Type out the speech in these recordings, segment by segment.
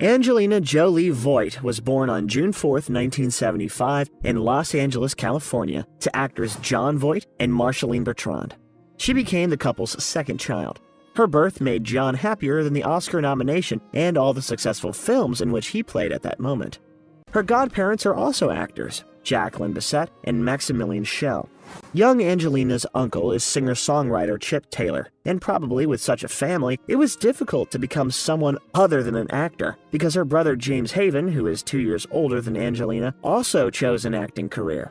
Angelina Jolie Voight was born on June 4, 1975, in Los Angeles, California, to actors Jon Voight and Marceline Bertrand. She became the couple's second child. Her birth made Jon happier than the Oscar nomination and all the successful films in which he played at that moment. Her godparents are also actors, Jacqueline Bisset and Maximilian Schell. Young Angelina's uncle is singer-songwriter Chip Taylor, and probably with such a family, it was difficult to become someone other than an actor, because her brother James Haven, who is 2 years older than Angelina, also chose an acting career.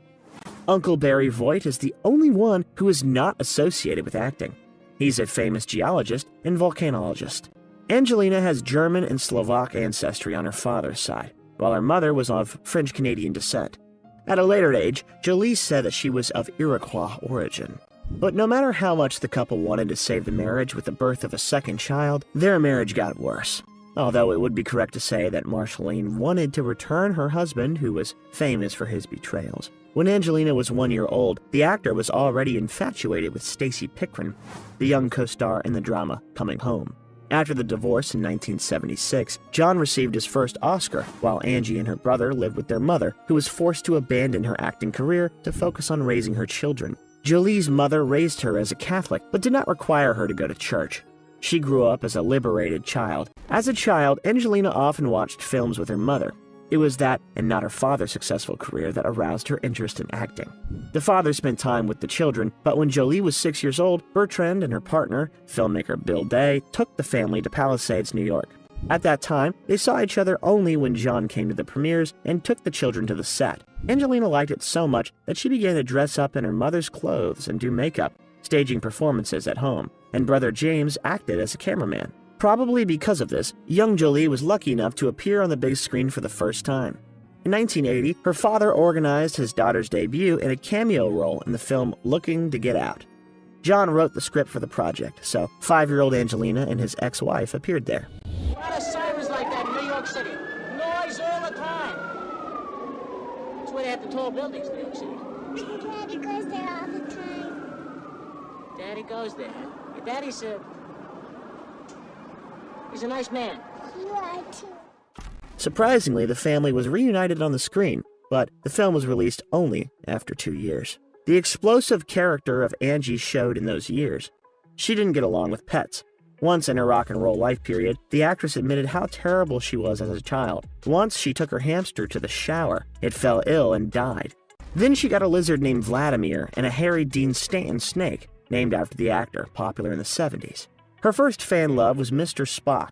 Uncle Barry Voight is the only one who is not associated with acting. He's a famous geologist and volcanologist. Angelina has German and Slovak ancestry on her father's side, while her mother was of French-Canadian descent. At a later age, Jolie said that she was of Iroquois origin. But no matter how much the couple wanted to save the marriage with the birth of a second child, their marriage got worse. Although it would be correct to say that Marceline wanted to return her husband, who was famous for his betrayals. When Angelina was 1 year old, the actor was already infatuated with Stacy Pickren, the young co-star in the drama Coming Home. After the divorce in 1976, Jon received his first Oscar, while Angie and her brother lived with their mother, who was forced to abandon her acting career to focus on raising her children. Jolie's mother raised her as a Catholic, but did not require her to go to church. She grew up as a liberated child. As a child, Angelina often watched films with her mother. It was that, and not her father's successful career, that aroused her interest in acting. The father spent time with the children, but when Jolie was 6 years old, Bertrand and her partner, filmmaker Bill Day, took the family to Palisades, New York. At that time, they saw each other only when Jon came to the premieres and took the children to the set. Angelina liked it so much that she began to dress up in her mother's clothes and do makeup, staging performances at home, and brother James acted as a cameraman. Probably because of this, young Jolie was lucky enough to appear on the big screen for the first time. In 1980, her father organized his daughter's debut in a cameo role in the film Looking to Get Out. Jon wrote the script for the project, so 5-year-old Angelina and his ex-wife appeared there. A lot of sirens like that in New York City. Noise all the time. That's why they have the tall buildings in New York City. Daddy goes there all the time. Daddy goes there. Your daddy's he's a nice man. You are too. Surprisingly, the family was reunited on the screen, but the film was released only after 2 years. The explosive character of Angie showed in those years. She didn't get along with pets. Once in her rock and roll life period, the actress admitted how terrible she was as a child. Once she took her hamster to the shower. It fell ill and died. Then she got a lizard named Vladimir and a Harry Dean Stanton snake, named after the actor, popular in the 70s. Her first fan love was Mr. Spock.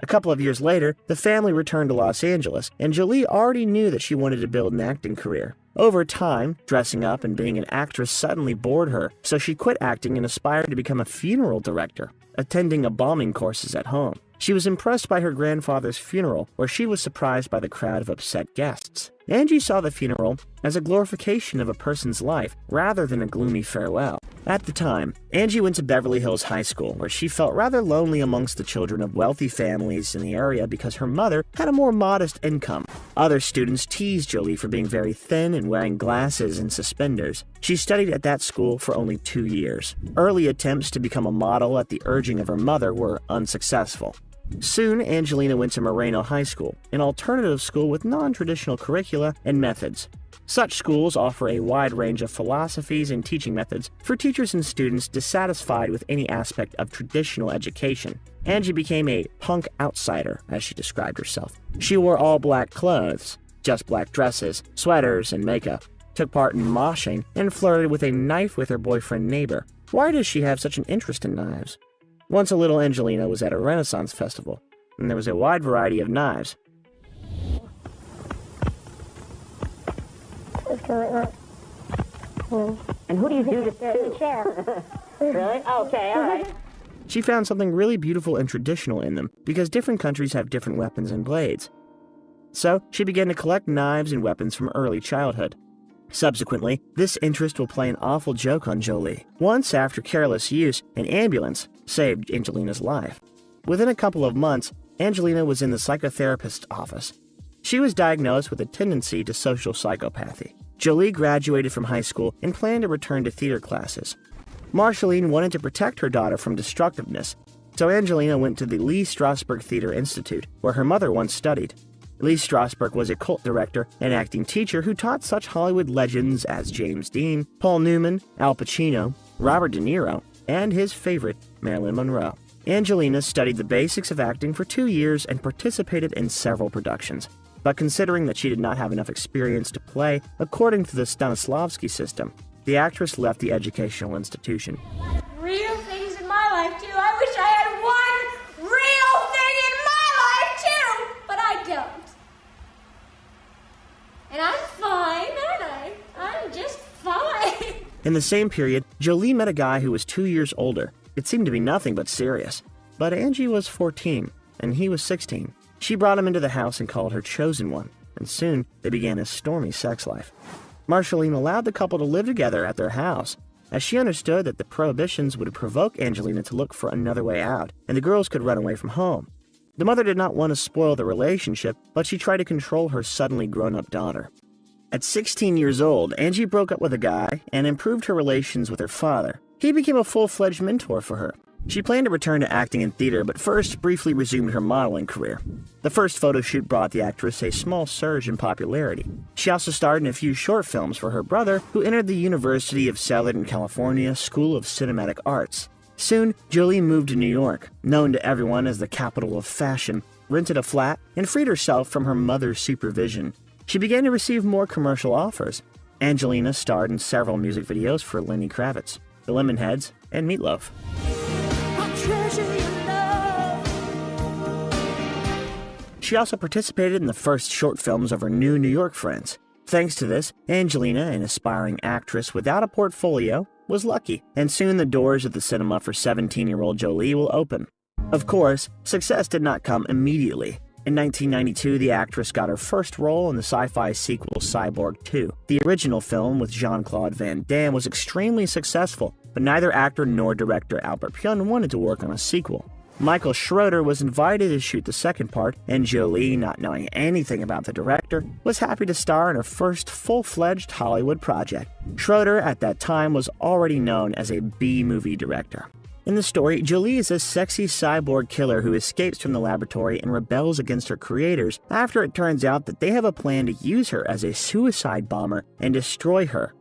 A couple of years later, the family returned to Los Angeles, and Jolie already knew that she wanted to build an acting career. Over time, dressing up and being an actress suddenly bored her, so she quit acting and aspired to become a funeral director, attending embalming courses at home. She was impressed by her grandfather's funeral, where she was surprised by the crowd of upset guests. Angie saw the funeral as a glorification of a person's life rather than a gloomy farewell. At the time, Angie went to Beverly Hills High School, where she felt rather lonely amongst the children of wealthy families in the area because her mother had a more modest income. Other students teased Jolie for being very thin and wearing glasses and suspenders. She studied at that school for only 2 years. Early attempts to become a model at the urging of her mother were unsuccessful. Soon, Angelina went to Moreno High School, an alternative school with non-traditional curricula and methods. Such schools offer a wide range of philosophies and teaching methods for teachers and students dissatisfied with any aspect of traditional education. Angie became a punk outsider, as she described herself. She wore all black clothes, just black dresses, sweaters, and makeup, took part in moshing, and flirted with a knife with her boyfriend neighbor. Why does she have such an interest in knives? Once a little Angelina was at a Renaissance festival, and there was a wide variety of knives. And who do you think it's to? Chair. Really? Okay, all right. She found something really beautiful and traditional in them because different countries have different weapons and blades. So she began to collect knives and weapons from early childhood. Subsequently, this interest will play an awful joke on Jolie. Once, after careless use, an ambulance saved Angelina's life. Within a couple of months, Angelina was in the psychotherapist's office. She was diagnosed with a tendency to social psychopathy. Jolie graduated from high school and planned to return to theater classes. Marceline wanted to protect her daughter from destructiveness, So Angelina went to the Lee Strasberg Theater Institute, where her mother once studied. Lee Strasberg was a cult director and acting teacher who taught such Hollywood legends as James Dean, Paul Newman, Al Pacino, Robert De Niro, and his favorite, Marilyn Monroe. Angelina studied the basics of acting for 2 years and participated in several productions. But considering that she did not have enough experience to play according to the Stanislavski system, the actress left the educational institution. Real things in my life, too. I wish I had one real thing in my life, too. But I don't. And I'm fine, aren't I? I'm just fine. In the same period, Jolie met a guy who was 2 years older. It seemed to be nothing but serious. But Angie was 14, and he was 16. She brought him into the house and called her chosen one, and soon they began a stormy sex life. Marceline allowed the couple to live together at their house, as she understood that the prohibitions would provoke Angelina to look for another way out, and the girls could run away from home. The mother did not want to spoil the relationship, but she tried to control her suddenly grown-up daughter. At 16 years old, Angie broke up with a guy and improved her relations with her father. He became a full-fledged mentor for her. She planned to return to acting in theater, but first briefly resumed her modeling career. The first photo shoot brought the actress a small surge in popularity. She also starred in a few short films for her brother, who entered the University of Southern California School of Cinematic Arts. Soon, Jolie moved to New York, known to everyone as the capital of fashion, rented a flat, and freed herself from her mother's supervision. She began to receive more commercial offers. Angelina starred in several music videos for Lenny Kravitz, the Lemonheads, and Meatloaf. She also participated in the first short films of her new New York friends. Thanks to this, Angelina, an aspiring actress without a portfolio, was lucky, and soon the doors of the cinema for 17-year-old Jolie will open. Of course, success did not come immediately. In 1992, the actress got her first role in the sci-fi sequel Cyborg 2. The original film with Jean-Claude Van Damme was extremely successful, but neither actor nor director Albert Pyun wanted to work on a sequel. Michael Schroeder was invited to shoot the second part, and Jolie, not knowing anything about the director, was happy to star in her first full-fledged Hollywood project. Schroeder, at that time, was already known as a B-movie director. In the story, Jolie is a sexy cyborg killer who escapes from the laboratory and rebels against her creators after it turns out that they have a plan to use her as a suicide bomber and destroy her.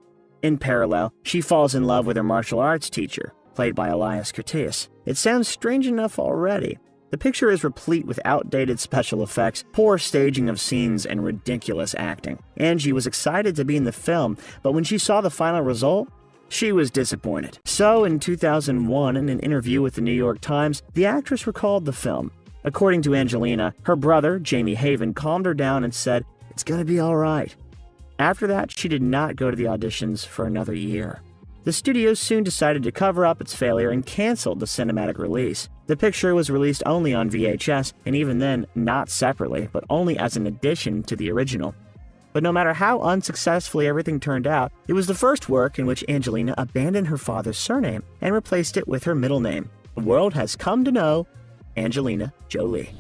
In parallel, she falls in love with her martial arts teacher, played by Elias Koteas. It sounds strange enough already. The picture is replete with outdated special effects, poor staging of scenes, and ridiculous acting. Angie was excited to be in the film, but when she saw the final result, she was disappointed. So, in 2001, in an interview with the New York Times, the actress recalled the film. According to Angelina, her brother, Jamie Haven, calmed her down and said, "It's gonna be all right." After that, she did not go to the auditions for another year. The studio soon decided to cover up its failure and canceled the cinematic release. The picture was released only on VHS, and even then, not separately, but only as an addition to the original. But no matter how unsuccessfully everything turned out, it was the first work in which Angelina abandoned her father's surname and replaced it with her middle name. The world has come to know Angelina Jolie.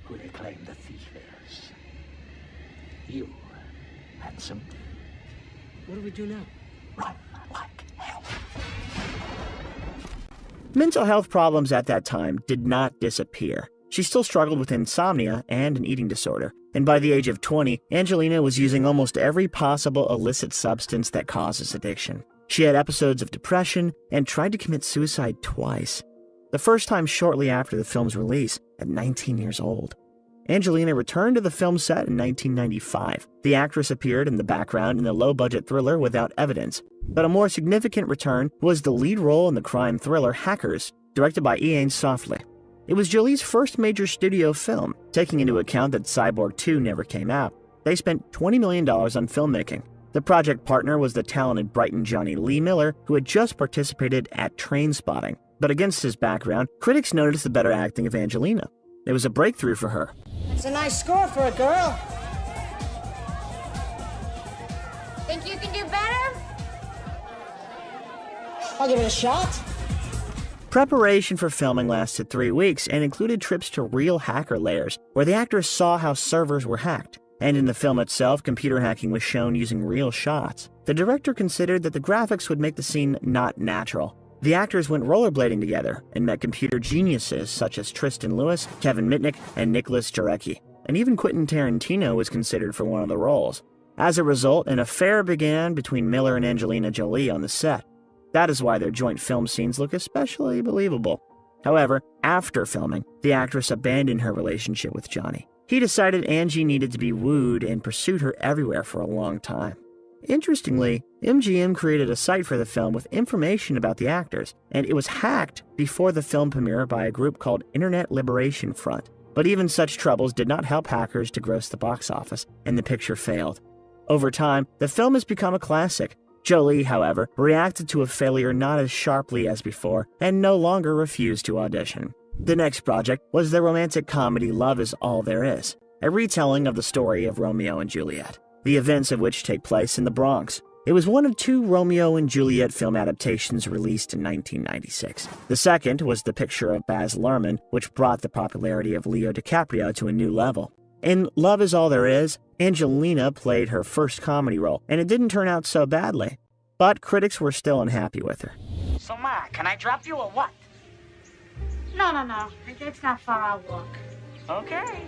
Who they claim the thief is. You, handsome. What do we do now? Run like hell. Mental health problems at that time did not disappear. She still struggled with insomnia and an eating disorder, and by the age of 20, Angelina was using almost every possible illicit substance that causes addiction. She had episodes of depression and tried to commit suicide twice. The first time shortly after the film's release, at 19 years old. Angelina returned to the film set in 1995. The actress appeared in the background in the low-budget thriller Without Evidence, but a more significant return was the lead role in the crime thriller Hackers, directed by Ian Softly. It was Jolie's first major studio film, taking into account that Cyborg 2 never came out. They spent $20 million on filmmaking. The project partner was the talented Brighton Johnny Lee Miller, who had just participated at Trainspotting. But against his background, critics noticed the better acting of Angelina. It was a breakthrough for her. It's a nice score for a girl. Think you can do better? I'll give it a shot. Preparation for filming lasted 3 weeks and included trips to real hacker layers, where the actors saw how servers were hacked. And in the film itself, computer hacking was shown using real shots. The director considered that the graphics would make the scene not natural. The actors went rollerblading together and met computer geniuses such as Tristan Lewis, Kevin Mitnick, and Nicholas Jarecki. And even Quentin Tarantino was considered for one of the roles. As a result, an affair began between Miller and Angelina Jolie on the set. That is why their joint film scenes look especially believable. However, after filming, the actress abandoned her relationship with Johnny. He decided Angie needed to be wooed and pursued her everywhere for a long time. Interestingly, MGM created a site for the film with information about the actors, and it was hacked before the film premiere by a group called Internet Liberation Front. But even such troubles did not help hackers to gross the box office, and the picture failed. Over time, the film has become a classic. Jolie, however, reacted to a failure not as sharply as before, and no longer refused to audition. The next project was the romantic comedy Love Is All There Is, a retelling of the story of Romeo and Juliet, the events of which take place in the Bronx. It was one of 2 Romeo and Juliet film adaptations released in 1996. The second was The Picture of Baz Luhrmann, which brought the popularity of Leo DiCaprio to a new level. In Love Is All There Is, Angelina played her first comedy role, and it didn't turn out so badly. But critics were still unhappy with her. So, Ma, can I drop you or what? No. It's not far. I'll walk. Okay.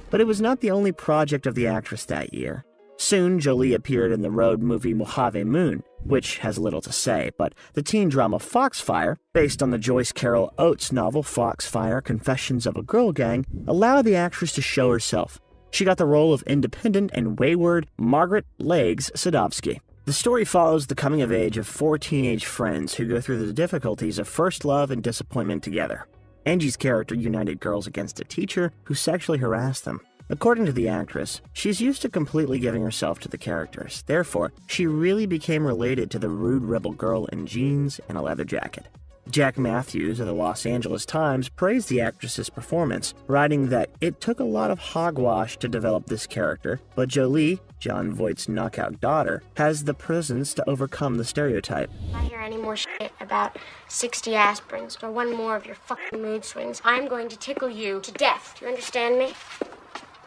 But it was not the only project of the actress that year. Soon, Jolie appeared in the road movie Mojave Moon, which has little to say, but the teen drama Foxfire, based on the Joyce Carol Oates novel Foxfire: Confessions of a Girl Gang, allowed the actress to show herself. She got the role of independent and wayward Margaret Legs Sadovsky. The story follows the coming of age of 4 teenage friends who go through the difficulties of first love and disappointment together. Angie's character united girls against a teacher who sexually harassed them. According to the actress, she's used to completely giving herself to the characters. Therefore, she really became related to the rude rebel girl in jeans and a leather jacket. Jack Matthews of the Los Angeles Times praised the actress's performance, writing that it took a lot of hogwash to develop this character, but Jolie, Jon Voight's knockout daughter, has the presence to overcome the stereotype. If I hear any more shit about 60 aspirins or one more of your fucking mood swings, I'm going to tickle you to death. Do you understand me?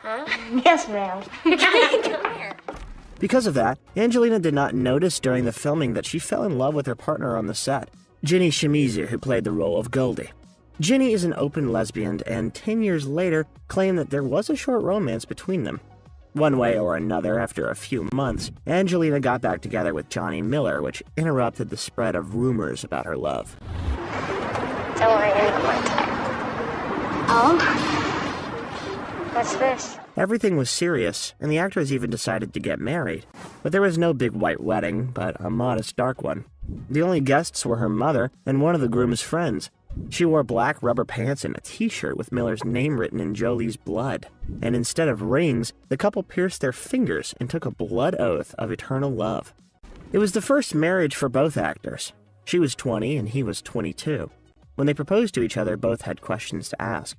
Huh? Yes, ma'am. Come here. Because of that, Angelina did not notice during the filming that she fell in love with her partner on the set, Ginny Shimizu, who played the role of Goldie. Ginny is an open lesbian and 10 years later claimed that there was a short romance between them. One way or another, after a few months, Angelina got back together with Johnny Miller, which interrupted the spread of rumors about her love. Don't worry anymore. Oh? What's this? Everything was serious, and the actors even decided to get married. But there was no big white wedding, but a modest dark one. The only guests were her mother and one of the groom's friends. She wore black rubber pants and a t-shirt with Miller's name written in Jolie's blood. And instead of rings, the couple pierced their fingers and took a blood oath of eternal love. It was the first marriage for both actors. She was 20 and he was 22. When they proposed to each other, both had questions to ask.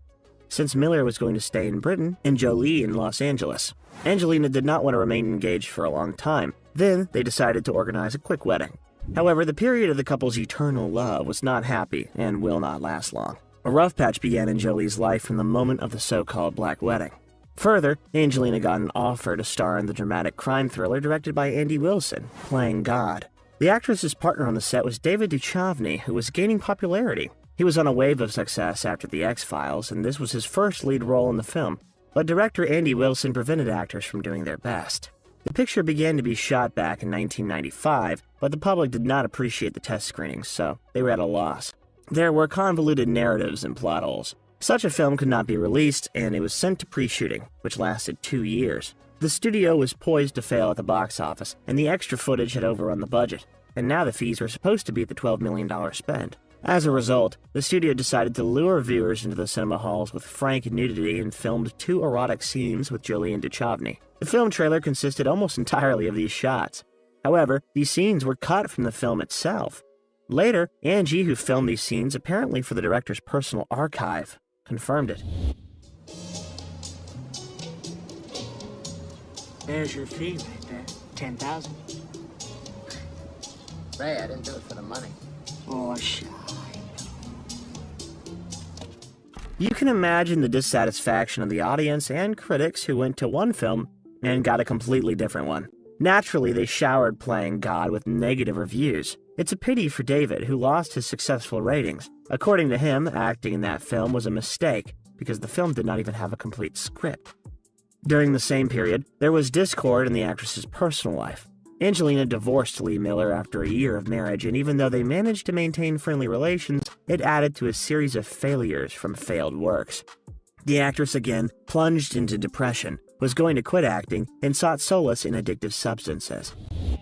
Since Miller was going to stay in Britain and Jolie in Los Angeles, Angelina did not want to remain engaged for a long time. Then they decided to organize a quick wedding. However, the period of the couple's eternal love was not happy and will not last long. A rough patch began in Jolie's life from the moment of the so-called Black Wedding. Further, Angelina got an offer to star in the dramatic crime thriller directed by Andy Wilson, Playing God. The actress's partner on the set was David Duchovny, who was gaining popularity. He was on a wave of success after The X-Files, and this was his first lead role in the film. But director Andy Wilson prevented actors from doing their best. The picture began to be shot back in 1995, but the public did not appreciate the test screenings, so they were at a loss. There were convoluted narratives and plot holes. Such a film could not be released, and it was sent to pre-shooting, which lasted 2 years. The studio was poised to fail at the box office, and the extra footage had overrun the budget, and now the fees were supposed to be the $12 million spend. As a result, the studio decided to lure viewers into the cinema halls with frank nudity and filmed 2 erotic scenes with Jolie and Duchovny. The film trailer consisted almost entirely of these shots. However, these scenes were cut from the film itself. Later, Angie, who filmed these scenes apparently for the director's personal archive, confirmed it. There's your fee right there. 10,000. Ray, I didn't do it for the money. Oh, shy. You can imagine the dissatisfaction of the audience and critics who went to one film and got a completely different one. Naturally, they showered Playing God with negative reviews. It's a pity for David, who lost his successful ratings. According to him, acting in that film was a mistake because the film did not even have a complete script. During the same period, there was discord in the actress's personal life. Angelina divorced Lee Miller after a year of marriage, and even though they managed to maintain friendly relations, it added to a series of failures from failed works. The actress again plunged into depression, was going to quit acting, and sought solace in addictive substances. In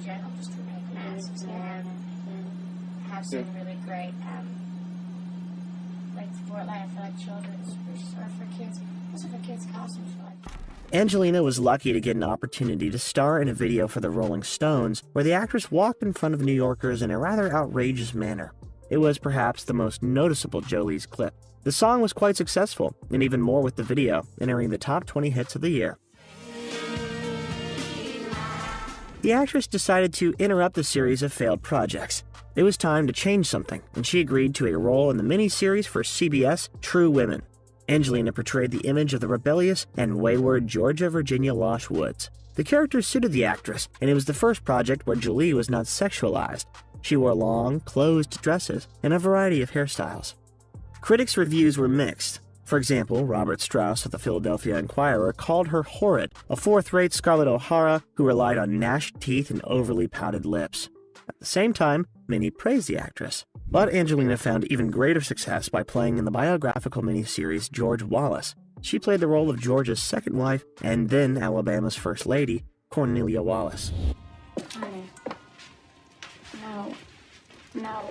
general, just to make masks and have some really great, like for children's or for kids. Also for kids' costumes. Angelina was lucky to get an opportunity to star in a video for the Rolling Stones, where the actress walked in front of New Yorkers in a rather outrageous manner. It was perhaps the most noticeable Jolie's clip. The song was quite successful, and even more with the video, entering the top 20 hits of the year. The actress decided to interrupt the series of failed projects. It was time to change something, and she agreed to a role in the miniseries for CBS, True Women. Angelina portrayed the image of the rebellious and wayward Georgia Virginia Losh Woods. The character suited the actress, and it was the first project where Jolie was not sexualized. She wore long, closed dresses and a variety of hairstyles. Critics' reviews were mixed. For example, Robert Strauss of the Philadelphia Inquirer called her horrid, a fourth-rate Scarlett O'Hara who relied on gnashed teeth and overly pouted lips. At the same time, many praised the actress. But Angelina found even greater success by playing in the biographical miniseries George Wallace. She played the role of George's second wife and then Alabama's First Lady, Cornelia Wallace. Honey. No.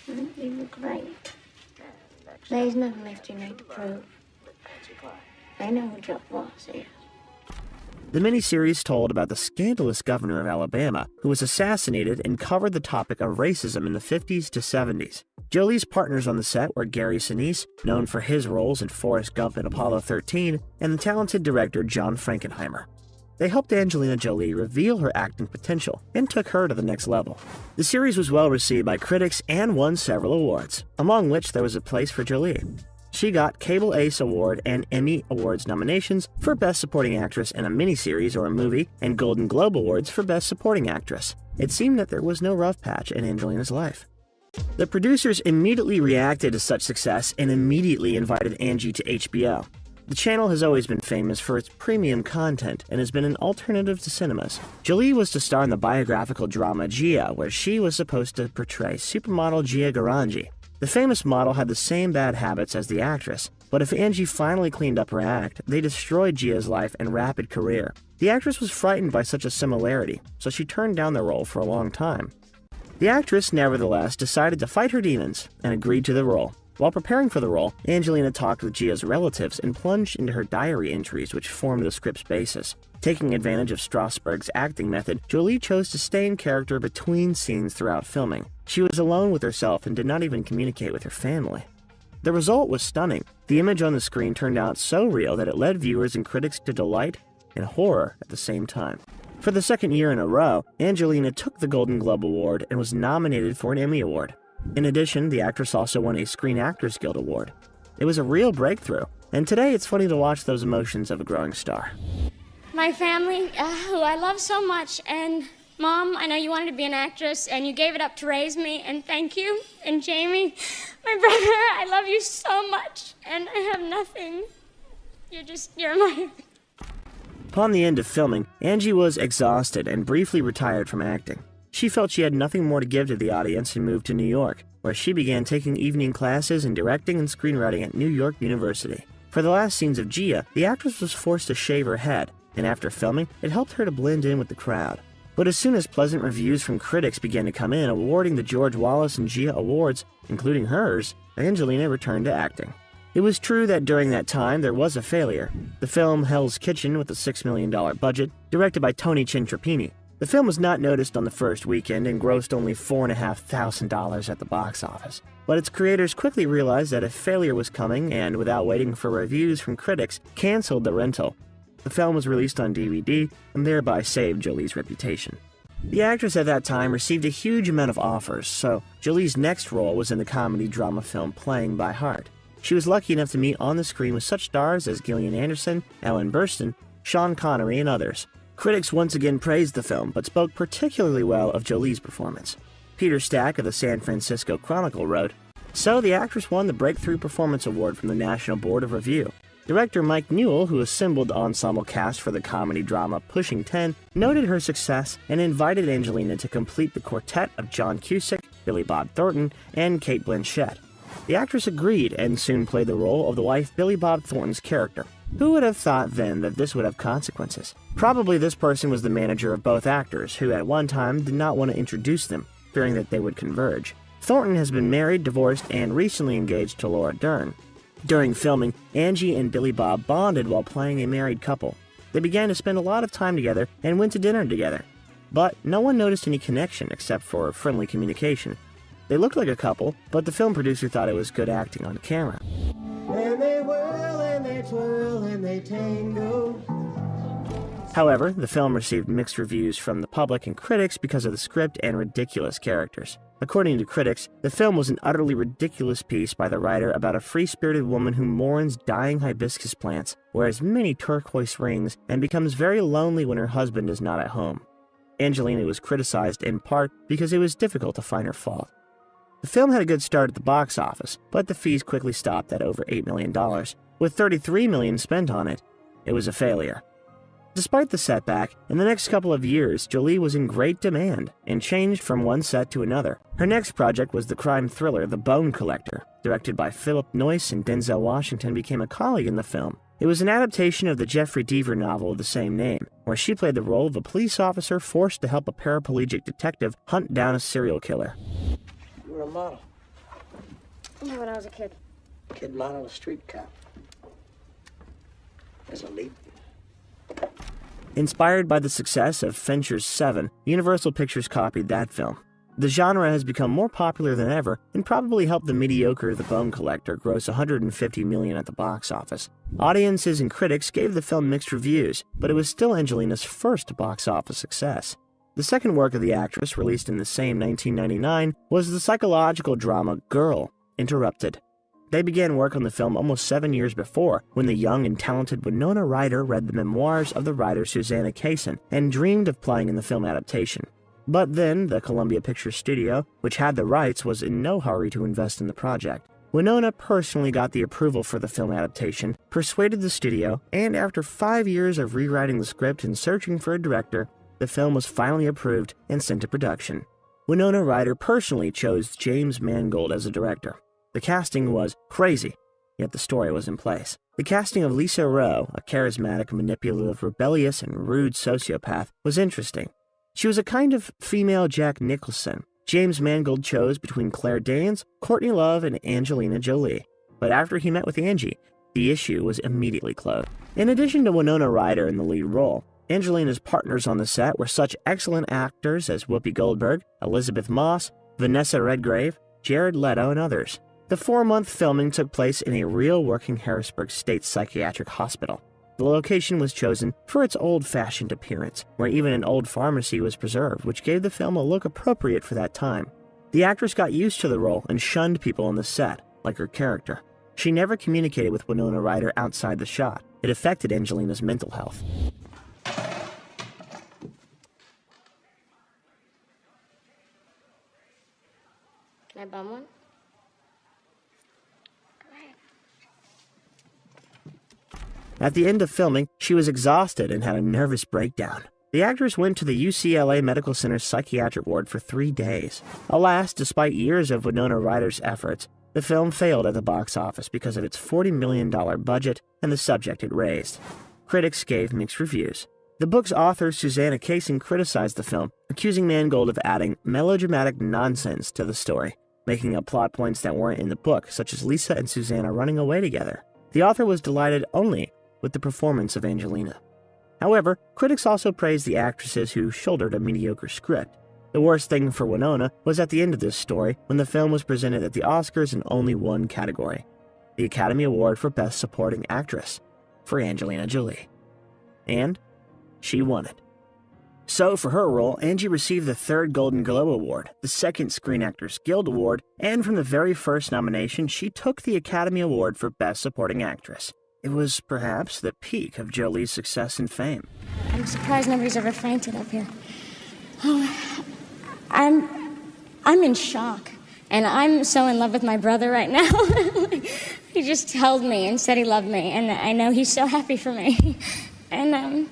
You were great. There's nothing left you need to prove. I know who Joe Wallace is. The miniseries told about the scandalous governor of Alabama who was assassinated and covered the topic of racism in the 50s to 70s. Jolie's partners on the set were Gary Sinise, known for his roles in Forrest Gump and Apollo 13, and the talented director John Frankenheimer. They helped Angelina Jolie reveal her acting potential and took her to the next level. The series was well received by critics and won several awards, among which there was a place for Jolie. She got Cable Ace Award and Emmy Awards nominations for Best Supporting Actress in a Miniseries or a Movie, and Golden Globe Awards for Best Supporting Actress. It seemed that there was no rough patch in Angelina's life. The producers immediately reacted to such success and immediately invited Angie to HBO. The channel has always been famous for its premium content and has been an alternative to cinemas. Jolie was to star in the biographical drama Gia, where she was supposed to portray supermodel Gia Garangi. The famous model had the same bad habits as the actress, but if Angie finally cleaned up her act, they destroyed Gia's life and rapid career. The actress was frightened by such a similarity, so she turned down the role for a long time. The actress, nevertheless, decided to fight her demons and agreed to the role. While preparing for the role, Angelina talked with Gia's relatives and plunged into her diary entries, which formed the script's basis. Taking advantage of Strasberg's acting method, Jolie chose to stay in character between scenes throughout filming. She was alone with herself and did not even communicate with her family. The result was stunning. The image on the screen turned out so real that it led viewers and critics to delight and horror at the same time. For the second year in a row, Angelina took the Golden Globe Award and was nominated for an Emmy Award. In addition, the actress also won a Screen Actors Guild Award. It was a real breakthrough, and today it's funny to watch those emotions of a growing star. My family, who I love so much, and Mom, I know you wanted to be an actress, and you gave it up to raise me, and thank you. And Jamie, my brother, I love you so much, and I have nothing. You're my... Upon the end of filming, Angie was exhausted and briefly retired from acting. She felt she had nothing more to give to the audience and moved to New York, where she began taking evening classes in directing and screenwriting at New York University. For the last scenes of Gia, the actress was forced to shave her head, and after filming, it helped her to blend in with the crowd. But as soon as pleasant reviews from critics began to come in awarding the George Wallace and Gia awards, including hers, Angelina returned to acting. It was true that during that time there was a failure. The film Hell's Kitchen, with a $6 million budget, directed by Tony Cintrapini. The film was not noticed on the first weekend and grossed only $4,500 at the box office. But its creators quickly realized that a failure was coming and, without waiting for reviews from critics, canceled the rental. The film was released on DVD and thereby saved Jolie's reputation. The actress at that time received a huge amount of offers, so Jolie's next role was in the comedy drama film Playing by Heart. She was lucky enough to meet on the screen with such stars as Gillian Anderson, Ellen Burstyn, Sean Connery, and others. Critics once again praised the film, but spoke particularly well of Jolie's performance. Peter Stack of the San Francisco Chronicle wrote, "So the actress won the Breakthrough Performance Award from the National Board of Review. Director Mike Newell, who assembled the ensemble cast for the comedy drama Pushing 10, noted her success and invited Angelina to complete the quartet of John Cusack, Billy Bob Thornton, and Cate Blanchett. The actress agreed and soon played the role of the wife Billy Bob Thornton's character. Who would have thought then that this would have consequences? Probably this person was the manager of both actors, who at one time did not want to introduce them, fearing that they would converge. Thornton has been married, divorced, and recently engaged to Laura Dern. During filming, Angie and Billy Bob bonded while playing a married couple. They began to spend a lot of time together and went to dinner together. But no one noticed any connection except for friendly communication. They looked like a couple, but the film producer thought it was good acting on camera. And they whirl and they twirl and they tango. However, the film received mixed reviews from the public and critics because of the script and ridiculous characters. According to critics, the film was an utterly ridiculous piece by the writer about a free-spirited woman who mourns dying hibiscus plants, wears many turquoise rings, and becomes very lonely when her husband is not at home. Angelina was criticized in part because it was difficult to find her fault. The film had a good start at the box office, but the fees quickly stopped at over $8 million. With $33 million spent on it, it was a failure. Despite the setback, in the next couple of years, Jolie was in great demand and changed from one set to another. Her next project was the crime thriller The Bone Collector. Directed by Philip Noyce and Denzel Washington, became a colleague in the film. It was an adaptation of the Jeffrey Deaver novel of the same name, where she played the role of a police officer forced to help a paraplegic detective hunt down a serial killer. You were a model. Yeah, when I was a kid. Kid model, a street cop. There's a leap. Inspired by the success of Fincher's Seven, Universal Pictures copied that film. The genre has become more popular than ever and probably helped the mediocre The Bone Collector gross $150 million at the box office. Audiences and critics gave the film mixed reviews, but it was still Angelina's first box office success. The second work of the actress, released in the same 1999, was the psychological drama Girl, Interrupted. They began work on the film almost 7 years before, when the young and talented Winona Ryder read the memoirs of the writer Susanna Kaysen and dreamed of playing in the film adaptation. But then, the Columbia Pictures studio, which had the rights, was in no hurry to invest in the project. Winona personally got the approval for the film adaptation, persuaded the studio, and after 5 years of rewriting the script and searching for a director, the film was finally approved and sent to production. Winona Ryder personally chose James Mangold as a director. The casting was crazy, yet the story was in place. The casting of Lisa Rowe, a charismatic, manipulative, rebellious, and rude sociopath, was interesting. She was a kind of female Jack Nicholson. James Mangold chose between Claire Danes, Courtney Love, and Angelina Jolie. But after he met with Angie, the issue was immediately closed. In addition to Winona Ryder in the lead role, Angelina's partners on the set were such excellent actors as Whoopi Goldberg, Elizabeth Moss, Vanessa Redgrave, Jared Leto, and others. The 4-month filming took place in a real working Harrisburg State Psychiatric Hospital. The location was chosen for its old-fashioned appearance, where even an old pharmacy was preserved, which gave the film a look appropriate for that time. The actress got used to the role and shunned people on the set, like her character. She never communicated with Winona Ryder outside the shot. It affected Angelina's mental health. Can I bum one? At the end of filming, she was exhausted and had a nervous breakdown. The actress went to the UCLA Medical Center's psychiatric ward for 3 days. Alas, despite years of Winona Ryder's efforts, the film failed at the box office because of its $40 million budget and the subject it raised. Critics gave mixed reviews. The book's author, Susanna Kaysen, criticized the film, accusing Mangold of adding melodramatic nonsense to the story, making up plot points that weren't in the book, such as Lisa and Susanna running away together. The author was delighted only with the performance of Angelina. However, critics also praised the actresses who shouldered a mediocre script. The worst thing for Winona was at the end of this story, when the film was presented at the Oscars in only one category: the Academy Award for Best Supporting Actress, for Angelina Jolie. And she won it. So, for her role, Angie received the 3rd Golden Globe Award, the 2nd Screen Actors Guild Award, and from the very first nomination, she took the Academy Award for Best Supporting Actress. It was perhaps the peak of Jolie's success and fame. I'm surprised nobody's ever fainted up here. Oh, I'm in shock. And I'm so in love with my brother right now. He just held me and said he loved me, and I know he's so happy for me. And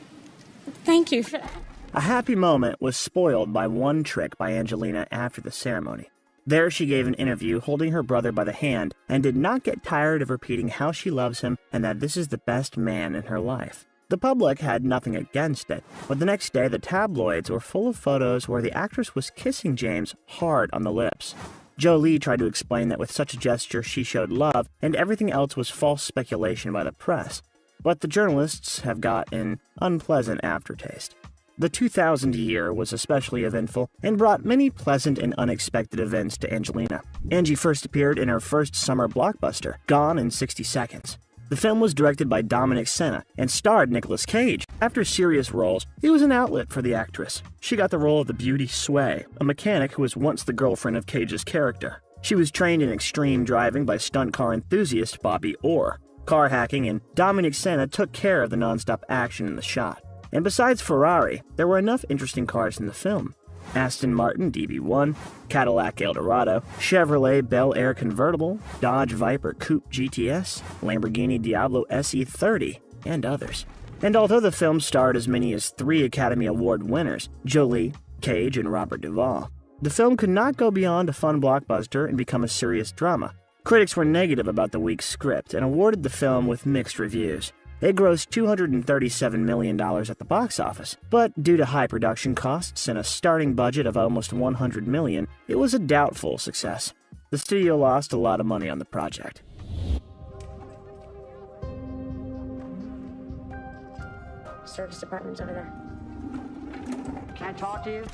thank you for that. A happy moment was spoiled by one trick by Angelina after the ceremony. There she gave an interview holding her brother by the hand and did not get tired of repeating how she loves him and that this is the best man in her life. The public had nothing against it, but the next day the tabloids were full of photos where the actress was kissing James hard on the lips. Jolie tried to explain that with such a gesture she showed love and everything else was false speculation by the press, but the journalists have got an unpleasant aftertaste. The 2000 year was especially eventful and brought many pleasant and unexpected events to Angelina. Angie first appeared in her first summer blockbuster, Gone in 60 Seconds. The film was directed by Dominic Sena and starred Nicolas Cage. After serious roles, it was an outlet for the actress. She got the role of the beauty Sway, a mechanic who was once the girlfriend of Cage's character. She was trained in extreme driving by stunt car enthusiast Bobby Orr. Car hacking and Dominic Sena took care of the nonstop action in the shot. And besides Ferrari, there were enough interesting cars in the film. Aston Martin DB1, Cadillac Eldorado, Chevrolet Bel Air Convertible, Dodge Viper Coupe GTS, Lamborghini Diablo SE30, and others. And although the film starred as many as 3 Academy Award winners, Jolie, Cage, and Robert Duvall, the film could not go beyond a fun blockbuster and become a serious drama. Critics were negative about the weak script and awarded the film with mixed reviews. It grossed $237 million at the box office, but due to high production costs and a starting budget of almost $100 million, it was a doubtful success. The studio lost a lot of money on the project. Service department's over there. Can I talk to you?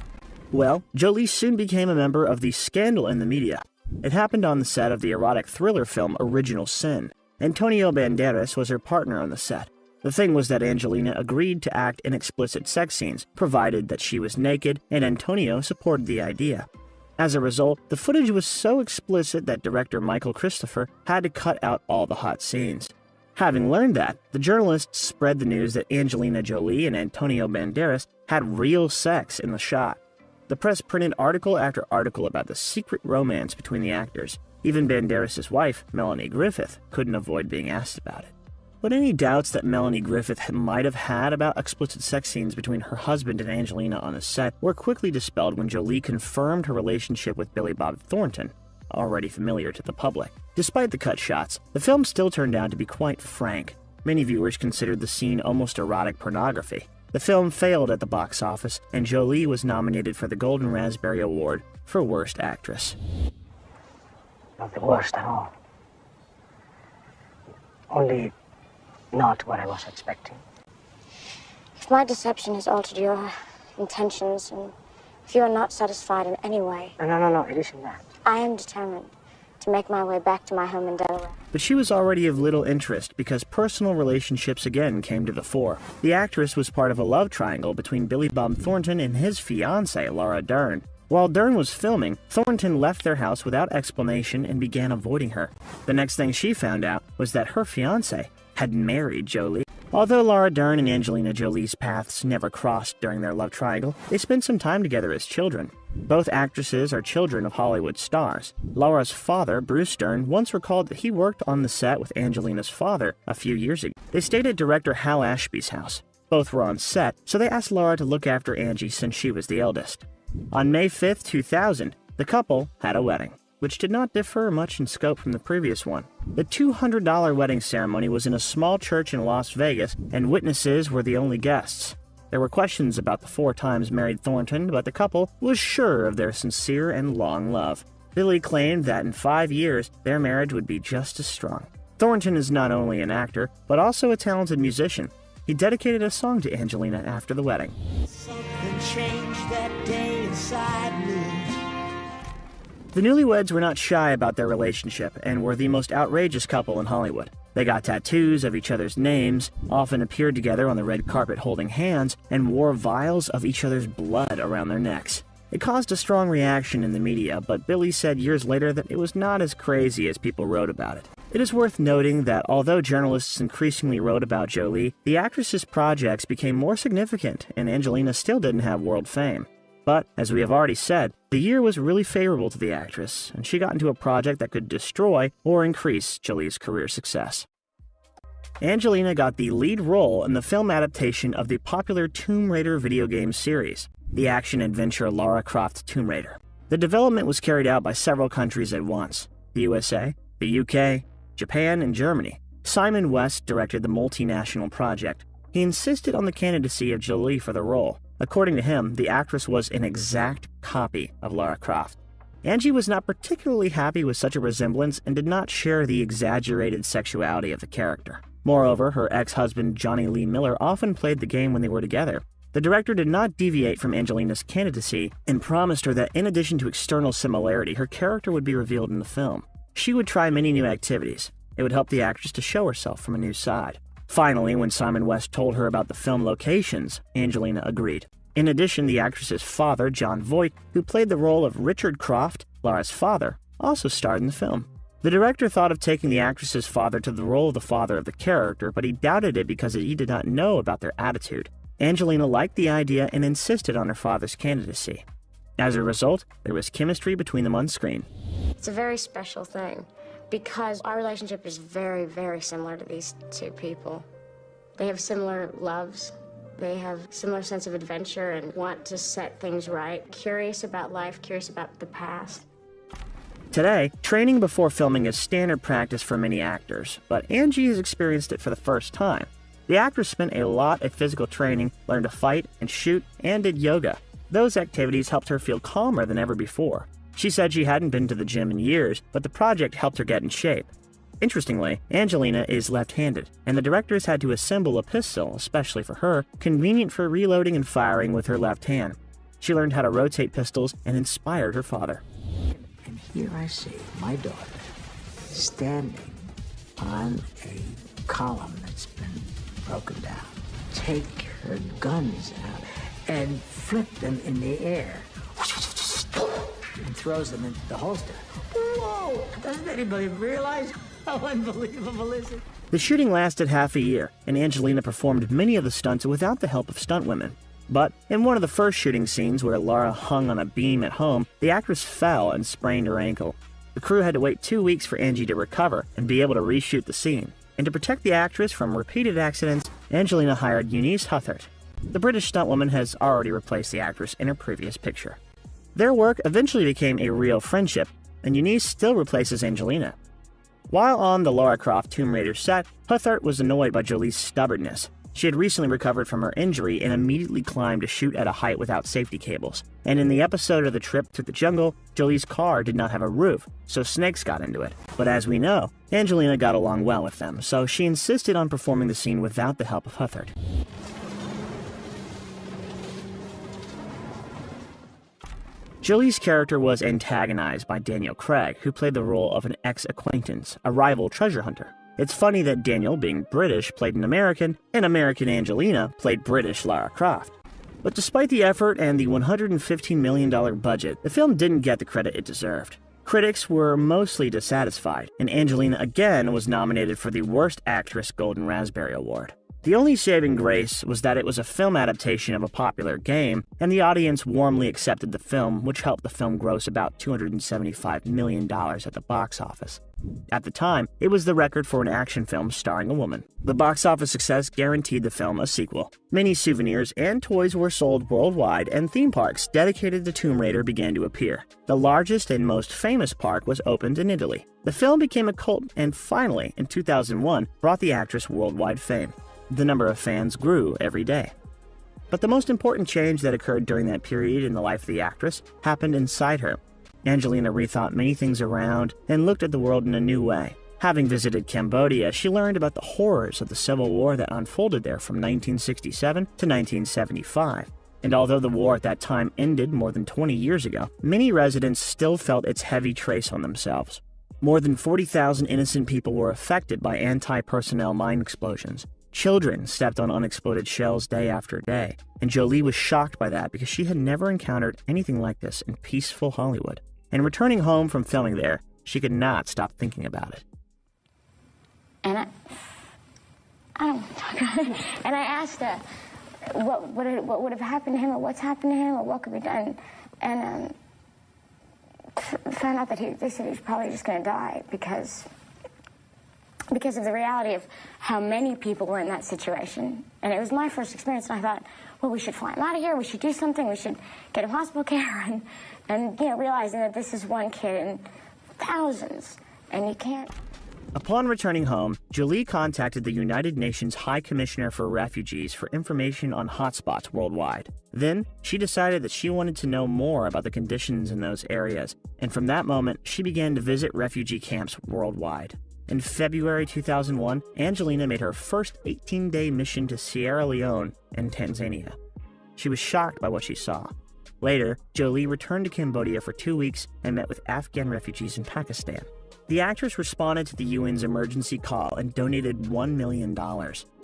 Well, Jolie soon became a member of the Scandal in the Media. It happened on the set of the erotic thriller film Original Sin. Antonio Banderas was her partner on the set. The thing was that Angelina agreed to act in explicit sex scenes, provided that she was naked, and Antonio supported the idea. As a result, the footage was so explicit that director Michael Christopher had to cut out all the hot scenes. Having learned that, the journalists spread the news that Angelina Jolie and Antonio Banderas had real sex in the shot. The press printed article after article about the secret romance between the actors. Even Banderas' wife, Melanie Griffith, couldn't avoid being asked about it. But any doubts that Melanie Griffith might have had about explicit sex scenes between her husband and Angelina on the set were quickly dispelled when Jolie confirmed her relationship with Billy Bob Thornton, already familiar to the public. Despite the cut shots, the film still turned out to be quite frank. Many viewers considered the scene almost erotic pornography. The film failed at the box office, and Jolie was nominated for the Golden Raspberry Award for Worst Actress. Not the worst at all. Only not what I was expecting. If my deception has altered your intentions, and if you are not satisfied in any way, No, it isn't that. I am determined to make my way back to my home in Delaware. But she was already of little interest because personal relationships again came to the fore. The actress was part of a love triangle between Billy Bob Thornton and his fiancée, Laura Dern. While Dern was filming, Thornton left their house without explanation and began avoiding her. The next thing she found out was that her fiancé had married Jolie. Although Laura Dern and Angelina Jolie's paths never crossed during their love triangle, they spent some time together as children. Both actresses are children of Hollywood stars. Laura's father, Bruce Dern, once recalled that he worked on the set with Angelina's father a few years ago. They stayed at director Hal Ashby's house. Both were on set, so they asked Laura to look after Angie since she was the eldest. On May 5, 2000, the couple had a wedding, which did not differ much in scope from the previous one. The $200 wedding ceremony was in a small church in Las Vegas, and witnesses were the only guests. There were questions about the 4 times married Thornton, but the couple was sure of their sincere and long love. Billy claimed that in 5 years, their marriage would be just as strong. Thornton is not only an actor, but also a talented musician. He dedicated a song to Angelina after the wedding. Something changed that day inside me. The newlyweds were not shy about their relationship and were the most outrageous couple in Hollywood. They got tattoos of each other's names, often appeared together on the red carpet holding hands, and wore vials of each other's blood around their necks. It caused a strong reaction in the media, but Billy said years later that it was not as crazy as people wrote about it. It is worth noting that although journalists increasingly wrote about Jolie, the actress's projects became more significant, and Angelina still didn't have world fame. But, as we have already said, the year was really favorable to the actress, and she got into a project that could destroy or increase Jolie's career success. Angelina got the lead role in the film adaptation of the popular Tomb Raider video game series, the action-adventure Lara Croft Tomb Raider. The development was carried out by several countries at once: the USA, the UK, Japan, and Germany. Simon West directed the multinational project. He insisted on the candidacy of Jolie for the role. According to him, the actress was an exact copy of Lara Croft. Angie was not particularly happy with such a resemblance and did not share the exaggerated sexuality of the character. Moreover, her ex-husband Johnny Lee Miller often played the game when they were together. The director did not deviate from Angelina's candidacy and promised her that in addition to external similarity, her character would be revealed in the film. She would try many new activities. It would help the actress to show herself from a new side. Finally, when Simon West told her about the film locations, Angelina agreed. In addition, the actress's father, Jon Voight, who played the role of Richard Croft, Lara's father, also starred in the film. The director thought of taking the actress's father to the role of the father of the character, but he doubted it because he did not know about their attitude. Angelina liked the idea and insisted on her father's candidacy. As a result, there was chemistry between them on screen. It's a very special thing because our relationship is very, very similar to these two people. They have similar loves. They have similar sense of adventure and want to set things right. Curious about life, curious about the past. Today, training before filming is standard practice for many actors, but Angie has experienced it for the first time. The actress spent a lot of physical training, learned to fight and shoot, and did yoga. Those activities helped her feel calmer than ever before. She said she hadn't been to the gym in years, but the project helped her get in shape. Interestingly, Angelina is left-handed, and the directors had to assemble a pistol, especially for her, convenient for reloading and firing with her left hand. She learned how to rotate pistols and inspired her father. And here I see my daughter standing on a column that's been broken down. Take her guns out and flip them in the air and throws them into the holster. Whoa! Doesn't anybody realize how unbelievable is it? The shooting lasted half a year, and Angelina performed many of the stunts without the help of stuntwomen. But in one of the first shooting scenes where Lara hung on a beam at home, the actress fell and sprained her ankle. The crew had to wait 2 weeks for Angie to recover and be able to reshoot the scene. And to protect the actress from repeated accidents, Angelina hired Eunice Huthert. The British stuntwoman has already replaced the actress in her previous picture. Their work eventually became a real friendship, and Eunice still replaces Angelina. While on the Lara Croft Tomb Raider set, Huthert was annoyed by Jolie's stubbornness. She had recently recovered from her injury and immediately climbed to shoot at a height without safety cables. And in the episode of the trip through the jungle, Jolie's car did not have a roof, so snakes got into it. But as we know, Angelina got along well with them, so she insisted on performing the scene without the help of Huthert. Jolie's character was antagonized by Daniel Craig, who played the role of an ex-acquaintance, a rival treasure hunter. It's funny that Daniel, being British, played an American, and American Angelina played British Lara Croft. But despite the effort and the $115 million budget, the film didn't get the credit it deserved. Critics were mostly dissatisfied, and Angelina again was nominated for the Worst Actress Golden Raspberry Award. The only saving grace was that it was a film adaptation of a popular game, and the audience warmly accepted the film, which helped the film gross about $275 million at the box office. At the time, it was the record for an action film starring a woman. The box office success guaranteed the film a sequel. Many souvenirs and toys were sold worldwide, and theme parks dedicated to Tomb Raider began to appear. The largest and most famous park was opened in Italy. The film became a cult and finally, in 2001, brought the actress worldwide fame. The number of fans grew every day. But the most important change that occurred during that period in the life of the actress happened inside her. Angelina rethought many things around and looked at the world in a new way. Having visited Cambodia, she learned about the horrors of the Civil War that unfolded there from 1967 to 1975. And although the war at that time ended more than 20 years ago, many residents still felt its heavy trace on themselves. More than 40,000 innocent people were affected by anti-personnel mine explosions. Children stepped on unexploded shells day after day, and Jolie was shocked by that because she had never encountered anything like this in peaceful Hollywood. And returning home from filming there, she could not stop thinking about it. And I don't want to talk about it. And I asked her what would have happened to him, or what's happened to him, or what could be done. And found out that they said he was probably just going to die because of the reality of how many people were in that situation. And it was my first experience, and I thought, well, we should fly him out of here, we should do something, we should get him hospital care, and realizing that this is one kid in thousands, and you can't. Upon returning home, Jolie contacted the United Nations High Commissioner for Refugees for information on hotspots worldwide. Then, she decided that she wanted to know more about the conditions in those areas, and from that moment, she began to visit refugee camps worldwide. In February 2001, Angelina made her first 18-day mission to Sierra Leone and Tanzania. She was shocked by what she saw. Later, Jolie returned to Cambodia for 2 weeks and met with Afghan refugees in Pakistan. The actress responded to the UN's emergency call and donated $1 million.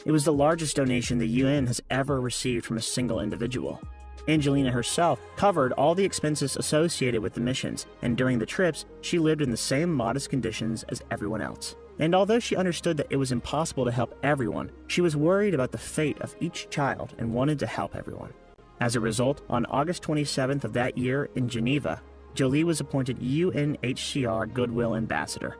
It was the largest donation the UN has ever received from a single individual. Angelina herself covered all the expenses associated with the missions, and during the trips, she lived in the same modest conditions as everyone else. And although she understood that it was impossible to help everyone, she was worried about the fate of each child and wanted to help everyone. As a result, on August 27th of that year in Geneva, Jolie was appointed UNHCR Goodwill Ambassador.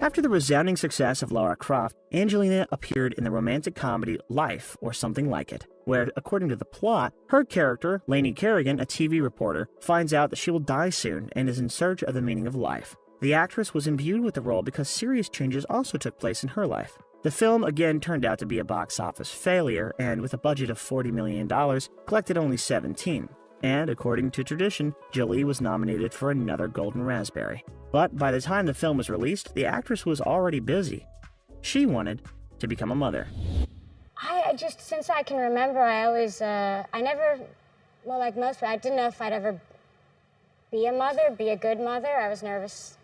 After the resounding success of Lara Croft, Angelina appeared in the romantic comedy Life, or Something Like It, where, according to the plot, her character, Lainey Kerrigan, a TV reporter, finds out that she will die soon and is in search of the meaning of life. The actress was imbued with the role because serious changes also took place in her life. The film again turned out to be a box office failure, and with a budget of $40 million, collected only 17. And, according to tradition, Jolie was nominated for another Golden Raspberry. But by the time the film was released, the actress was already busy. She wanted to become a mother. I just, since I can remember, like most people, I didn't know if I'd ever be a mother, be a good mother. I was nervous.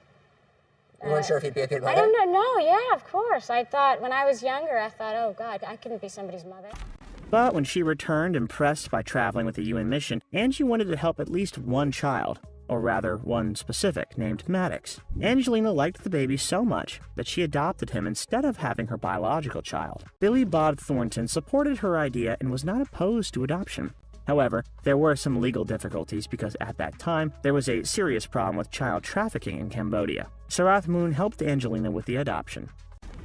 You weren't sure if you'd be a good mother? I don't know. No, yeah, of course. I thought, when I was younger, I thought, oh, God, I couldn't be somebody's mother. But when she returned impressed by traveling with the UN mission, Angie wanted to help at least one child, or rather, one specific, named Maddox. Angelina liked the baby so much that she adopted him instead of having her biological child. Billy Bob Thornton supported her idea and was not opposed to adoption. However, there were some legal difficulties because at that time, there was a serious problem with child trafficking in Cambodia. Sarath Moon helped Angelina with the adoption.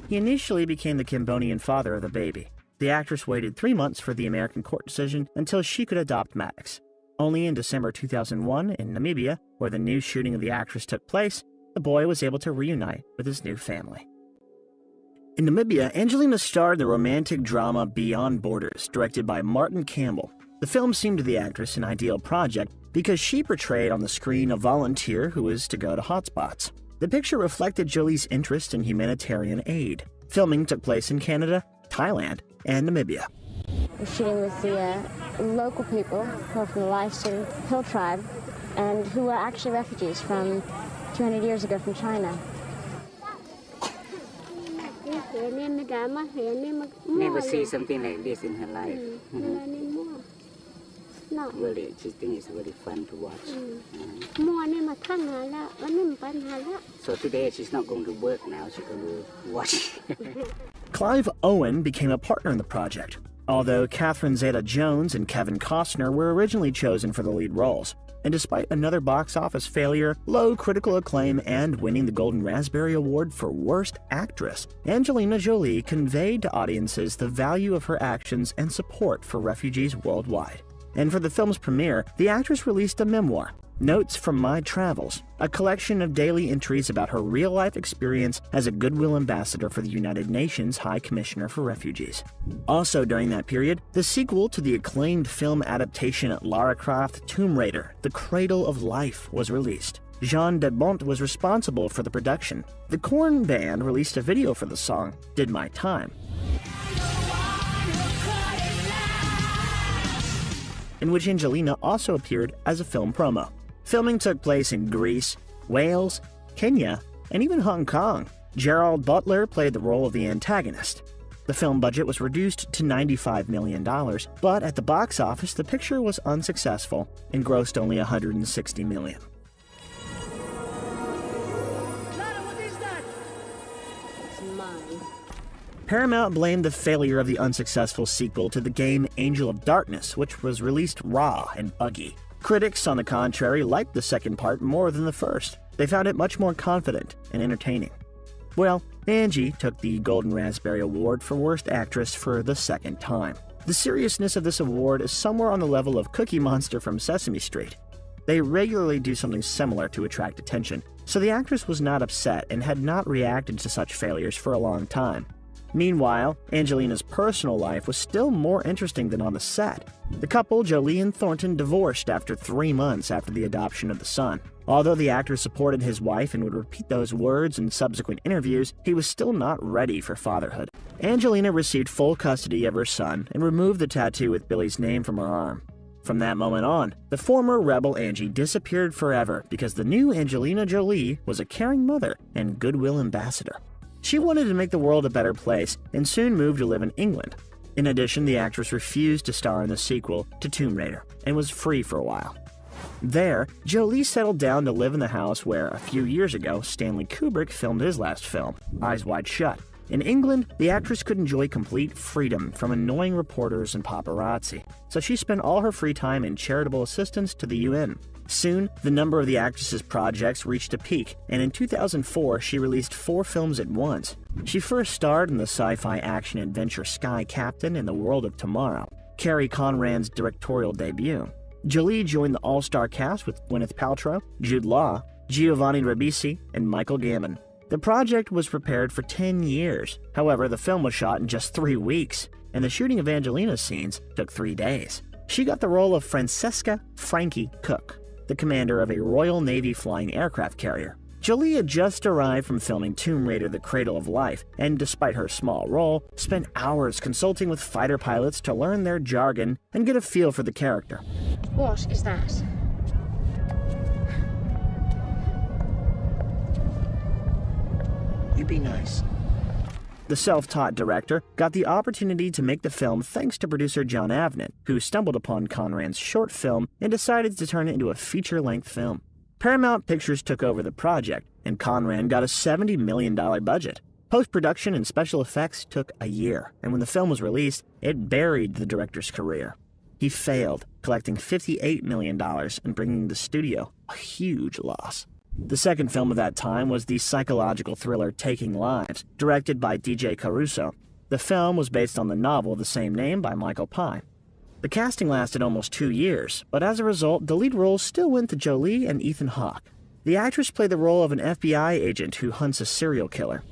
He initially became the Cambodian father of the baby. The actress waited 3 months for the American court decision until she could adopt Maddox. Only in December 2001 in Namibia, where the new shooting of the actress took place, the boy was able to reunite with his new family. In Namibia, Angelina starred in the romantic drama Beyond Borders, directed by Martin Campbell. The film seemed to the actress an ideal project because she portrayed on the screen a volunteer who was to go to hotspots. The picture reflected Jolie's interest in humanitarian aid. Filming took place in Canada, Thailand, and Namibia. We're shooting with the local people who are from the Limestone Hill tribe and who are actually refugees from 200 years ago from China. Never see something like this in her life. Really, she thinks it's very fun to watch. So today she's not going to work now, she's going to watch. Clive Owen became a partner in the project, although Catherine Zeta-Jones and Kevin Costner were originally chosen for the lead roles. And despite another box office failure, low critical acclaim, and winning the Golden Raspberry Award for Worst Actress, Angelina Jolie conveyed to audiences the value of her actions and support for refugees worldwide. And for the film's premiere, the actress released a memoir, Notes from My Travels, a collection of daily entries about her real-life experience as a Goodwill Ambassador for the United Nations High Commissioner for Refugees. Also during that period, the sequel to the acclaimed film adaptation Lara Croft Tomb Raider, The Cradle of Life, was released. Jean Debont was responsible for the production. The Korn band released a video for the song, Did My Time. in which Angelina also appeared as a film promo. Filming took place in Greece, Wales, Kenya, and even Hong Kong. Gerald Butler played the role of the antagonist. The film budget was reduced to $95 million, but at the box office, the picture was unsuccessful and grossed only $160 million. Paramount blamed the failure of the unsuccessful sequel to the game Angel of Darkness, which was released raw and buggy. Critics, on the contrary, liked the second part more than the first. They found it much more confident and entertaining. Well, Angie took the Golden Raspberry Award for Worst Actress for the second time. The seriousness of this award is somewhere on the level of Cookie Monster from Sesame Street. They regularly do something similar to attract attention, so the actress was not upset and had not reacted to such failures for a long time. Meanwhile, Angelina's personal life was still more interesting than on the set. The couple, Jolie and Thornton, divorced after 3 months after the adoption of the son. Although the actor supported his wife and would repeat those words in subsequent interviews, he was still not ready for fatherhood. Angelina received full custody of her son and removed the tattoo with Billy's name from her arm. From that moment on, the former rebel Angie disappeared forever because the new Angelina Jolie was a caring mother and goodwill ambassador. She wanted to make the world a better place and soon moved to live in England. In addition, the actress refused to star in the sequel to Tomb Raider and was free for a while. There, Jolie settled down to live in the house where, a few years ago, Stanley Kubrick filmed his last film, Eyes Wide Shut. In England, the actress could enjoy complete freedom from annoying reporters and paparazzi, so she spent all her free time in charitable assistance to the UN. Soon, the number of the actress's projects reached a peak, and in 2004, she released 4 films at once. She first starred in the sci-fi action-adventure Sky Captain and the World of Tomorrow, Cary Conran's directorial debut. Jolie joined the all-star cast with Gwyneth Paltrow, Jude Law, Giovanni Ribisi, and Michael Gambon. The project was prepared for 10 years. However, the film was shot in just 3 weeks, and the shooting of Angelina's scenes took 3 days. She got the role of Francesca Frankie Cook, the commander of a Royal Navy flying aircraft carrier. Jolie had just arrived from filming Tomb Raider: The Cradle of Life, and despite her small role, spent hours consulting with fighter pilots to learn their jargon and get a feel for the character. What is that? You be nice. The self-taught director got the opportunity to make the film thanks to producer John Avnet, who stumbled upon Conran's short film and decided to turn it into a feature-length film. Paramount Pictures took over the project, and Conran got a $70 million budget. Post-production and special effects took a year, and when the film was released, it buried the director's career. He failed, collecting $58 million and bringing the studio a huge loss. The second film of that time was the psychological thriller Taking Lives, directed by DJ Caruso. The film was based on the novel of the same name by Michael Pye. The casting lasted almost 2 years, but as a result, the lead roles still went to Jolie and Ethan Hawke. The actress played the role of an FBI agent who hunts a serial killer.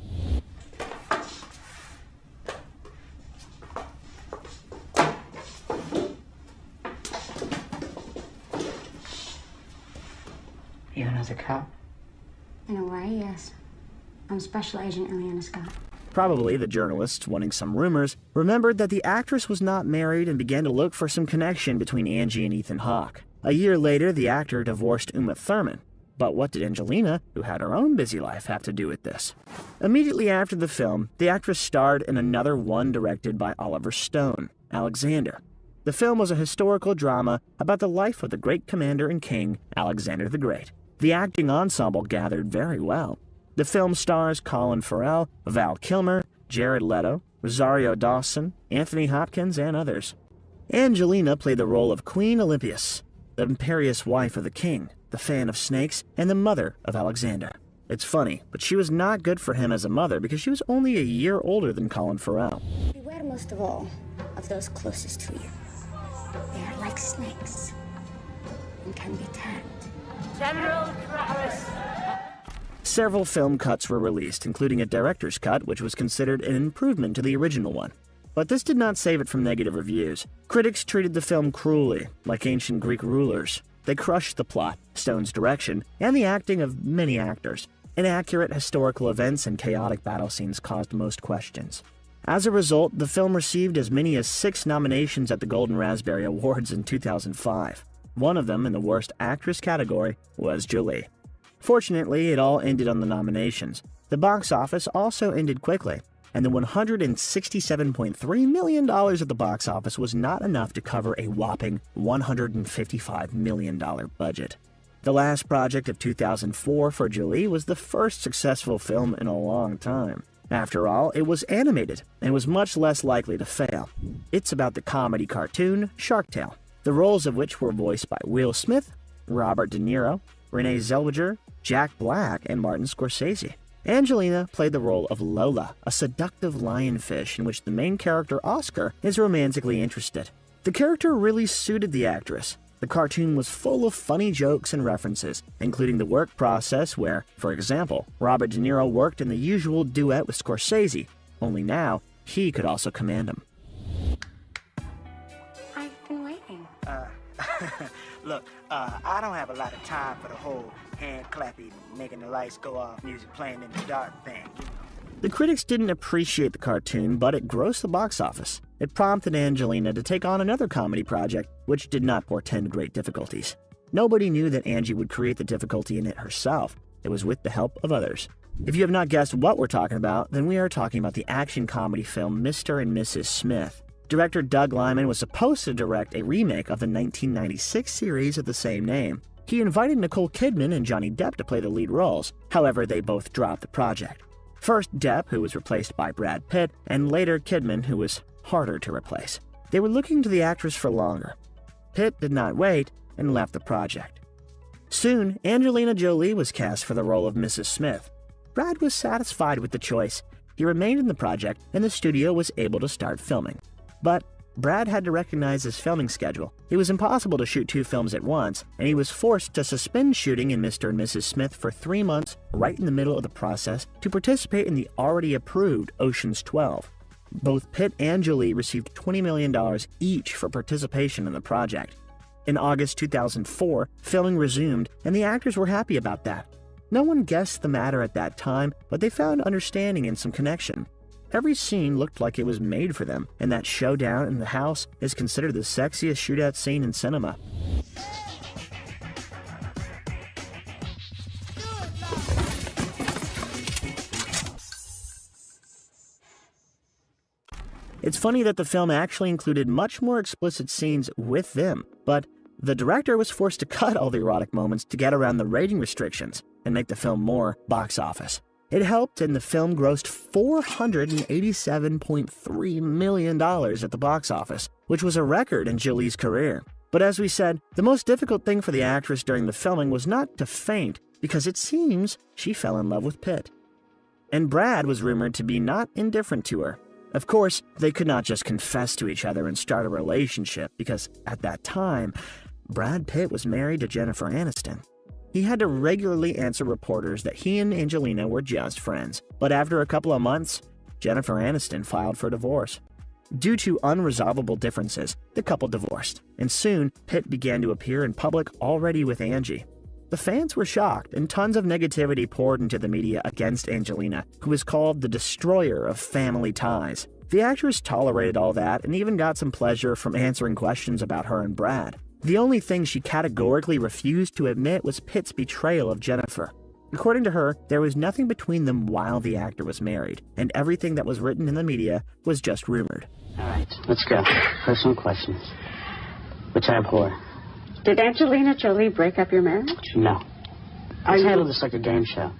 You another cop? In a way, yes. I'm Special Agent Ileana Scott. Probably the journalists, wanting some rumors, remembered that the actress was not married and began to look for some connection between Angie and Ethan Hawke. A year later, the actor divorced Uma Thurman. But what did Angelina, who had her own busy life, have to do with this? Immediately after the film, the actress starred in another one directed by Oliver Stone, Alexander. The film was a historical drama about the life of the great commander and king, Alexander the Great. The acting ensemble gathered very well. The film stars Colin Farrell, Val Kilmer, Jared Leto, Rosario Dawson, Anthony Hopkins, and others. Angelina played the role of Queen Olympias, the imperious wife of the king, the fan of snakes, and the mother of Alexander. It's funny, but she was not good for him as a mother because she was only a year older than Colin Farrell. Beware most of all of those closest to you. They are like snakes and can be tamed. General Travis! Several film cuts were released, including a director's cut, which was considered an improvement to the original one. But this did not save it from negative reviews. Critics treated the film cruelly, like ancient Greek rulers. They crushed the plot, Stone's direction, and the acting of many actors. Inaccurate historical events and chaotic battle scenes caused most questions. As a result, the film received as many as 6 nominations at the Golden Raspberry Awards in 2005. One of them, in the Worst Actress category, was Jolie. Fortunately, it all ended on the nominations. The box office also ended quickly, and the $167.3 million at the box office was not enough to cover a whopping $155 million budget. The last project of 2004 for Jolie was the first successful film in a long time. After all, it was animated and was much less likely to fail. It's about the comedy cartoon Shark Tale, the roles of which were voiced by Will Smith, Robert De Niro, Renee Zellweger, Jack Black, and Martin Scorsese. Angelina played the role of Lola, a seductive lionfish in which the main character Oscar is romantically interested. The character really suited the actress. The cartoon was full of funny jokes and references, including the work process where, for example, Robert De Niro worked in the usual duet with Scorsese, only now he could also command him. I've been waiting. Look, I don't have a lot of time for the whole hand clapping, making the lights go off, music playing in the dark thing. The critics didn't appreciate the cartoon, but it grossed the box office. It prompted Angelina to take on another comedy project, which did not portend great difficulties. Nobody knew that Angie would create the difficulty in it herself. It was with the help of others. If you have not guessed what we're talking about, then we are talking about the action comedy film Mr. and Mrs. Smith. Director Doug Liman was supposed to direct a remake of the 1996 series of the same name. He invited Nicole Kidman and Johnny Depp to play the lead roles. However, they both dropped the project. First Depp, who was replaced by Brad Pitt, and later Kidman, who was harder to replace. They were looking to the actress for longer. Pitt did not wait and left the project. Soon, Angelina Jolie was cast for the role of Mrs. Smith. Brad was satisfied with the choice. He remained in the project, and the studio was able to start filming. But Brad had to recognize his filming schedule. It was impossible to shoot 2 films at once, and he was forced to suspend shooting in Mr. and Mrs. Smith for 3 months right in the middle of the process to participate in the already approved Ocean's 12. Both Pitt and Jolie received $20 million each for participation in the project. In August 2004, filming resumed, and the actors were happy about that. No one guessed the matter at that time, but they found understanding and some connection. Every scene looked like it was made for them, and that showdown in the house is considered the sexiest shootout scene in cinema. It's funny that the film actually included much more explicit scenes with them, but the director was forced to cut all the erotic moments to get around the rating restrictions and make the film more box office. It helped, and the film grossed $487.3 million at the box office, which was a record in Jolie's career. But as we said, the most difficult thing for the actress during the filming was not to faint, because it seems she fell in love with Pitt. And Brad was rumored to be not indifferent to her. Of course, they could not just confess to each other and start a relationship, because at that time, Brad Pitt was married to Jennifer Aniston. He had to regularly answer reporters that he and Angelina were just friends. But after a couple of months, Jennifer Aniston filed for divorce. Due to unresolvable differences, the couple divorced, and soon Pitt began to appear in public already with Angie. The fans were shocked, and tons of negativity poured into the media against Angelina, who was called the destroyer of family ties. The actress tolerated all that and even got some pleasure from answering questions about her and Brad. The only thing she categorically refused to admit was Pitt's betrayal of Jennifer. According to her, there was nothing between them while the actor was married, and everything that was written in the media was just rumored. All right, let's go. Personal questions, which I abhor. Did Angelina Jolie break up your marriage? No. I handle this like a game show.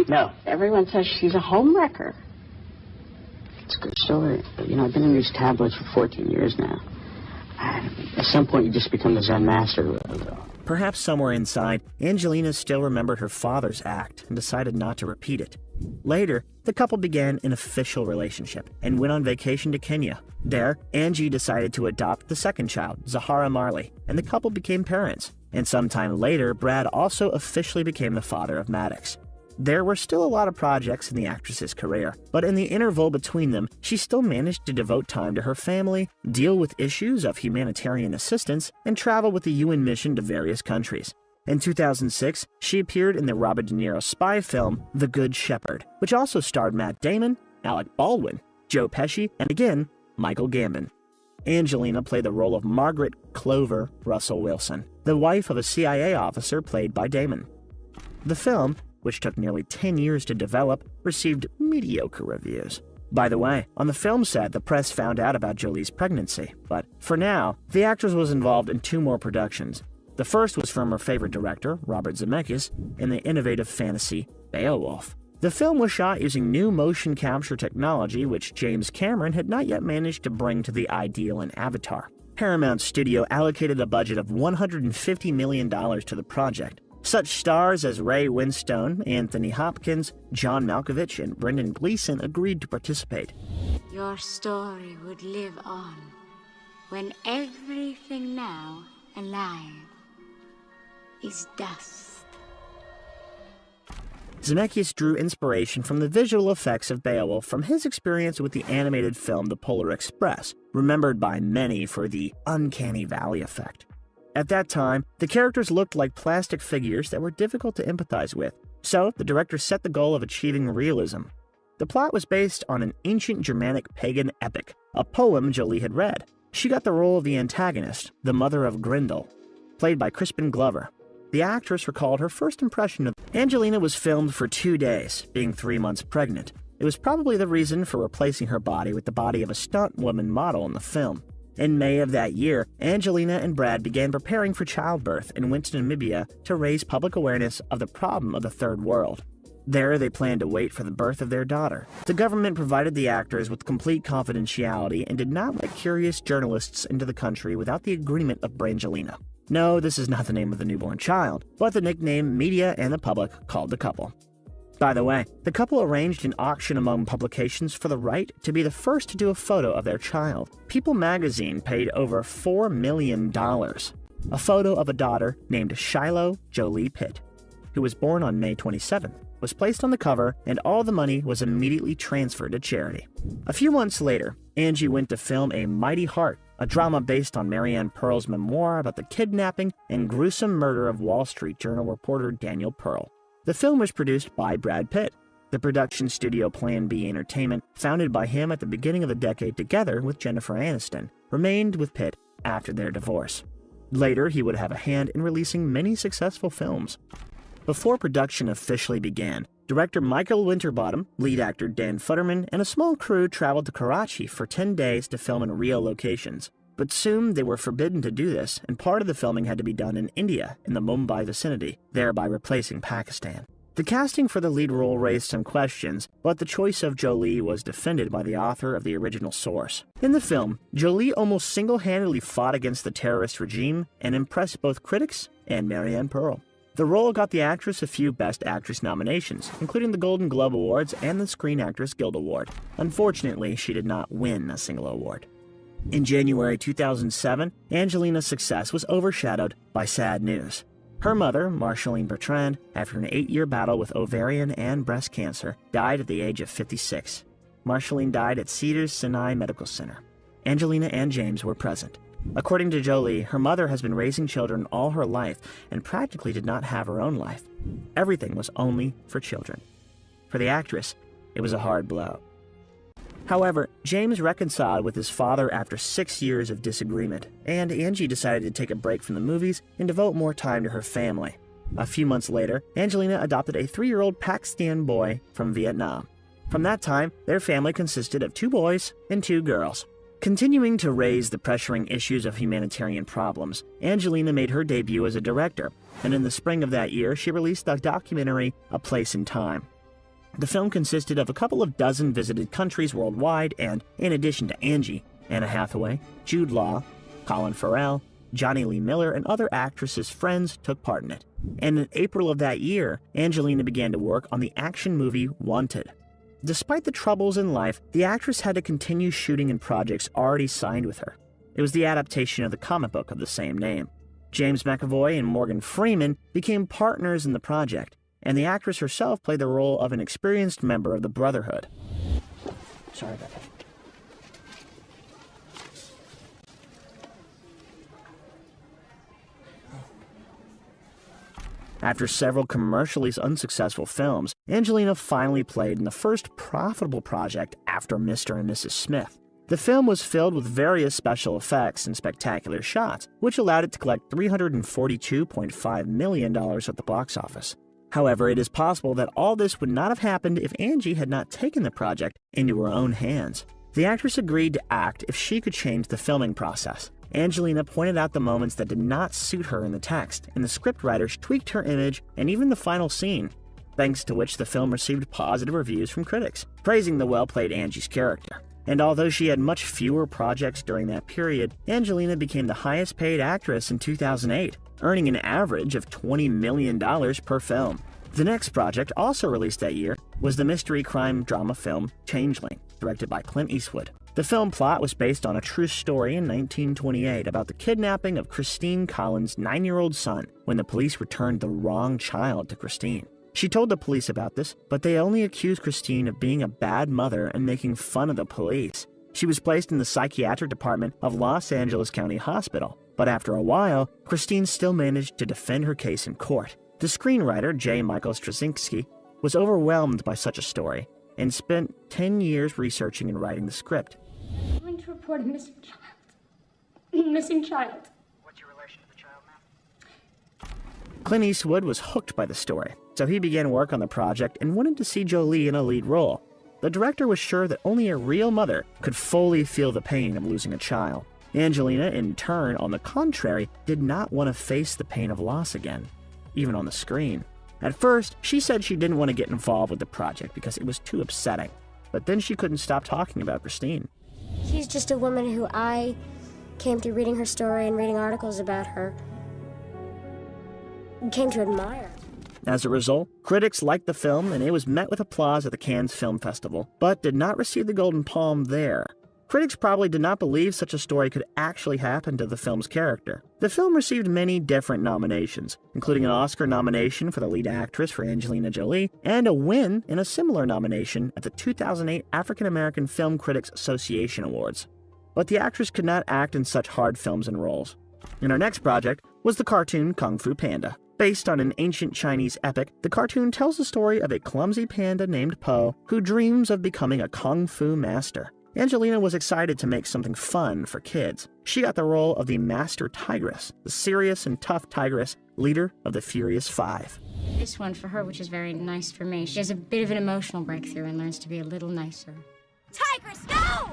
No. Everyone says she's a homewrecker. It's a good story, but I've been in these tabloids for 14 years now. At some point, you just become the Zen master. Perhaps somewhere inside, Angelina still remembered her father's act and decided not to repeat it. Later, the couple began an official relationship and went on vacation to Kenya. There, Angie decided to adopt the second child, Zahara Marley, and the couple became parents. And sometime later, Brad also officially became the father of Maddox. There were still a lot of projects in the actress's career, but in the interval between them, she still managed to devote time to her family, deal with issues of humanitarian assistance, and travel with the UN mission to various countries. In 2006, she appeared in the Robert De Niro spy film The Good Shepherd, which also starred Matt Damon Alec Baldwin, Joe Pesci, and again, Michael Gambon. Angelina played the role of Margaret Clover Russell Wilson, the wife of a CIA officer played by Damon. The film, which took nearly 10 years to develop, received mediocre reviews. By the way, on the film set, the press found out about Jolie's pregnancy, but for now, the actress was involved in 2 more productions. The first was from her favorite director, Robert Zemeckis, in the innovative fantasy Beowulf. The film was shot using new motion capture technology, which James Cameron had not yet managed to bring to the ideal in Avatar. Paramount Studio allocated a budget of $150 million to the project. Such stars as Ray Winstone, Anthony Hopkins, John Malkovich, and Brendan Gleeson agreed to participate. Your story would live on when everything now alive is dust. Zemeckis drew inspiration from the visual effects of Beowulf from his experience with the animated film The Polar Express, remembered by many for the uncanny valley effect. At that time, the characters looked like plastic figures that were difficult to empathize with, so the director set the goal of achieving realism. The plot was based on an ancient Germanic pagan epic, a poem Jolie had read. She got the role of the antagonist, the mother of Grendel, played by Crispin Glover. The actress recalled her first impression of Angelina was filmed for 2 days, being 3 months pregnant. It was probably the reason for replacing her body with the body of a stunt woman model in the film. In May of that year, Angelina and Brad began preparing for childbirth and went to Namibia to raise public awareness of the problem of the Third World. There, they planned to wait for the birth of their daughter. The government provided the actors with complete confidentiality and did not let curious journalists into the country without the agreement of Brangelina. No, this is not the name of the newborn child, but the nickname media and the public called the couple. By the way, the couple arranged an auction among publications for the right to be the first to do a photo of their child. People magazine paid over $4 million. A photo of a daughter named Shiloh Jolie Pitt, who was born on May 27th, was placed on the cover, and all the money was immediately transferred to charity. A few months later, Angie went to film A Mighty Heart, a drama based on Marianne Pearl's memoir about the kidnapping and gruesome murder of Wall Street Journal reporter Daniel Pearl. The film was produced by Brad Pitt. The production studio Plan B Entertainment, founded by him at the beginning of the decade together with Jennifer Aniston, remained with Pitt after their divorce. Later, he would have a hand in releasing many successful films. Before production officially began, director Michael Winterbottom, lead actor Dan Futterman, and a small crew traveled to Karachi for 10 days to film in real locations. But soon they were forbidden to do this, and part of the filming had to be done in India, in the Mumbai vicinity, thereby replacing Pakistan. The casting for the lead role raised some questions, but the choice of Jolie was defended by the author of the original source. In the film, Jolie almost single-handedly fought against the terrorist regime and impressed both critics and Marianne Pearl. The role got the actress a few Best Actress nominations, including the Golden Globe Awards and the Screen Actors Guild Award. Unfortunately, she did not win a single award. In January 2007, Angelina's success was overshadowed by sad news. Her mother, Marceline Bertrand, after an 8-year battle with ovarian and breast cancer, died at the age of 56. Marceline died at Cedars-Sinai Medical Center. Angelina and James were present. According to Jolie, her mother has been raising children all her life and practically did not have her own life. Everything was only for children. For the actress, it was a hard blow. However, James reconciled with his father after 6 years of disagreement, and Angie decided to take a break from the movies and devote more time to her family. A few months later, Angelina adopted a 3-year-old Pakistan boy from Vietnam. From that time, their family consisted of 2 boys and 2 girls. Continuing to raise the pressuring issues of humanitarian problems, Angelina made her debut as a director, and in the spring of that year, she released the documentary A Place in Time. The film consisted of a couple of dozen visited countries worldwide, and in addition to Angie, Anna Hathaway, Jude Law, Colin Farrell, Johnny Lee Miller, and other actresses' friends took part in it. And in April of that year, Angelina began to work on the action movie Wanted. Despite the troubles in life, the actress had to continue shooting in projects already signed with her. It was the adaptation of the comic book of the same name. James McAvoy and Morgan Freeman became partners in the project, and the actress herself played the role of an experienced member of the Brotherhood. Sorry about that. After several commercially unsuccessful films, Angelina finally played in the first profitable project after Mr. and Mrs. Smith. The film was filled with various special effects and spectacular shots, which allowed it to collect $342.5 million at the box office. However, it is possible that all this would not have happened if Angie had not taken the project into her own hands. The actress agreed to act if she could change the filming process. Angelina pointed out the moments that did not suit her in the text, and the scriptwriters tweaked her image and even the final scene, thanks to which the film received positive reviews from critics, praising the well-played Angie's character. And although she had much fewer projects during that period, Angelina became the highest-paid actress in 2008, earning an average of $20 million per film. The next project, also released that year, was the mystery crime drama film Changeling, directed by Clint Eastwood. The film plot was based on a true story in 1928 about the kidnapping of Christine Collins' 9-year-old son when the police returned the wrong child to Christine. She told the police about this, but they only accused Christine of being a bad mother and making fun of the police. She was placed in the psychiatric department of Los Angeles County Hospital, but after a while, Christine still managed to defend her case in court. The screenwriter, J. Michael Straczynski, was overwhelmed by such a story and spent 10 years researching and writing the script. I'm going to report a missing child. Missing child. What's your relation to the child, ma'am? Clint Eastwood was hooked by the story, so he began work on the project and wanted to see Jolie in a lead role. The director was sure that only a real mother could fully feel the pain of losing a child. Angelina, in turn, on the contrary, did not want to face the pain of loss again, even on the screen. At first, she said she didn't want to get involved with the project because it was too upsetting, but then she couldn't stop talking about Christine. She's just a woman who I came through reading her story and reading articles about her, came to admire. As a result, critics liked the film and it was met with applause at the Cannes Film Festival, but did not receive the Golden Palm there. Critics probably did not believe such a story could actually happen to the film's character. The film received many different nominations, including an Oscar nomination for the lead actress for Angelina Jolie, and a win in a similar nomination at the 2008 African American Film Critics Association Awards. But the actress could not act in such hard films and roles. And her next project was the cartoon Kung Fu Panda. Based on an ancient Chinese epic, the cartoon tells the story of a clumsy panda named Po who dreams of becoming a kung fu master. Angelina was excited to make something fun for kids. She got the role of the Master Tigress, the serious and tough tigress, leader of the Furious Five. This one for her, which is very nice for me. She has a bit of an emotional breakthrough and learns to be a little nicer. Tigress, no!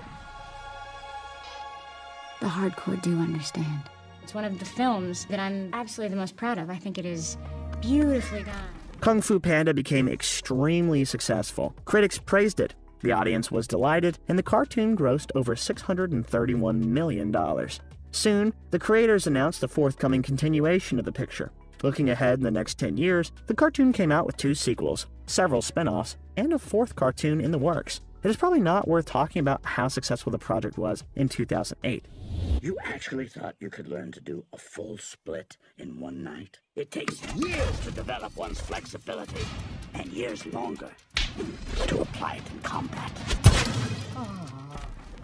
The hardcore do understand. It's one of the films that I'm absolutely the most proud of. I think it is beautifully done. Kung Fu Panda became extremely successful. Critics praised it. The audience was delighted, and the cartoon grossed over $631 million. Soon, the creators announced the forthcoming continuation of the picture. Looking ahead in the next 10 years, the cartoon came out with 2 sequels, several spin-offs, and a 4th cartoon in the works. It is probably not worth talking about how successful the project was in 2008. You actually thought you could learn to do a full split in one night? It takes years to develop one's flexibility, and years longer to apply it in combat.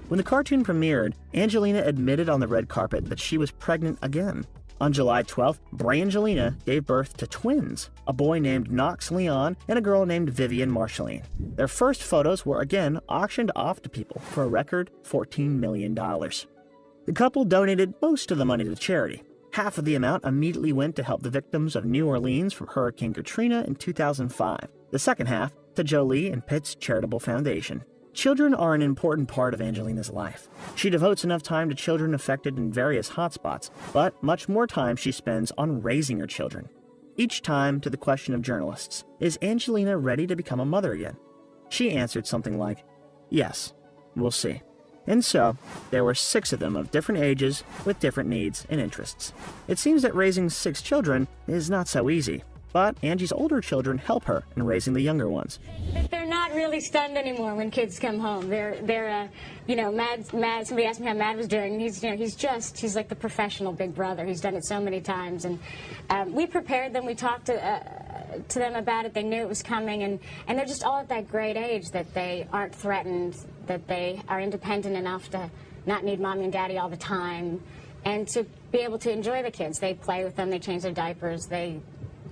When the cartoon premiered, Angelina admitted on the red carpet that she was pregnant again. On July 12th, Brangelina gave birth to twins, a boy named Knox Leon and a girl named Vivian Marceline. Their first photos were again auctioned off to people for a record $14 million. The couple donated most of the money to charity. Half of the amount immediately went to help the victims of New Orleans from Hurricane Katrina in 2005. The second half to Jolie and Pitt's charitable foundation. Children are an important part of Angelina's life. She devotes enough time to children affected in various hotspots, but much more time she spends on raising her children. Each time to the question of journalists, is Angelina ready to become a mother again? She answered something like, yes, we'll see. And so, there were 6 of them of different ages with different needs and interests. It seems that raising 6 children is not so easy, but Angie's older children help her in raising the younger ones. They're not really stunned anymore when kids come home. They're Mad. Somebody asked me how Mad was doing. He's like the professional big brother. He's done it so many times, and we prepared them. We talked to them about it. They knew it was coming, and they're just all at that great age that they aren't threatened, that they are independent enough to not need mommy and daddy all the time, and to be able to enjoy the kids. They play with them. They change their diapers. They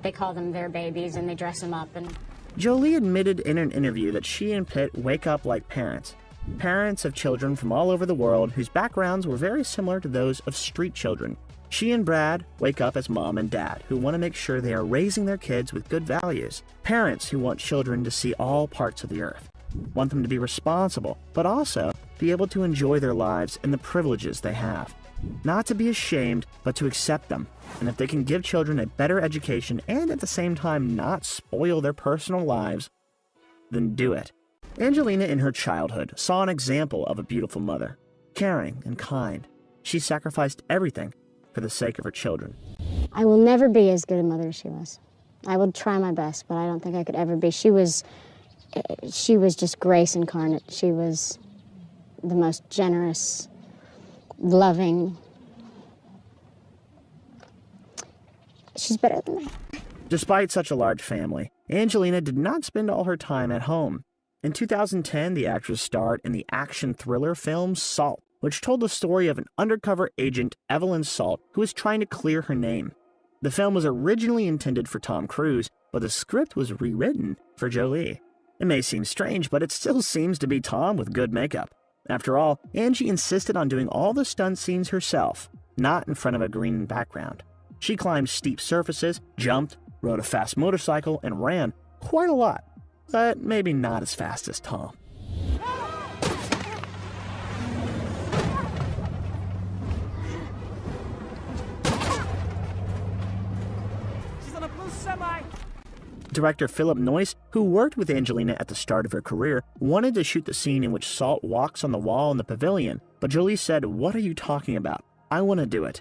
They call them their babies and they dress them up. And Jolie admitted in an interview that she and Pitt wake up like parents. Parents of children from all over the world whose backgrounds were very similar to those of street children. She and Brad wake up as mom and dad who want to make sure they are raising their kids with good values. Parents who want children to see all parts of the earth, want them to be responsible, but also be able to enjoy their lives and the privileges they have. Not to be ashamed, but to accept them. And if they can give children a better education and at the same time not spoil their personal lives, then do it. Angelina in her childhood saw an example of a beautiful mother, caring and kind. She sacrificed everything for the sake of her children. I will never be as good a mother as she was. I will try my best, but I don't think I could ever be. She was just grace incarnate. She was the most generous, loving. She's better than me. Despite such a large family, Angelina did not spend all her time at home. In 2010, the actress starred in the action thriller film Salt, which told the story of an undercover agent, Evelyn Salt, who was trying to clear her name. The film was originally intended for Tom Cruise, but the script was rewritten for Jolie. It may seem strange, but it still seems to be Tom with good makeup. After all, Angie insisted on doing all the stunt scenes herself, not in front of a green background. She climbed steep surfaces, jumped, rode a fast motorcycle, and ran quite a lot, but maybe not as fast as Tom. She's on a blue semi. Director Philip Noyce, who worked with Angelina at the start of her career, wanted to shoot the scene in which Salt walks on the wall in the pavilion, but Jolie said, "What are you talking about? I want to do it."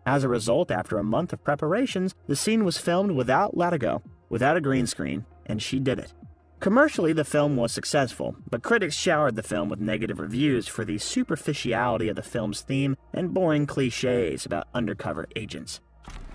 As a result, after a month of preparations, the scene was filmed without Latigo, without a green screen, and she did it. Commercially, the film was successful, but critics showered the film with negative reviews for the superficiality of the film's theme and boring cliches about undercover agents.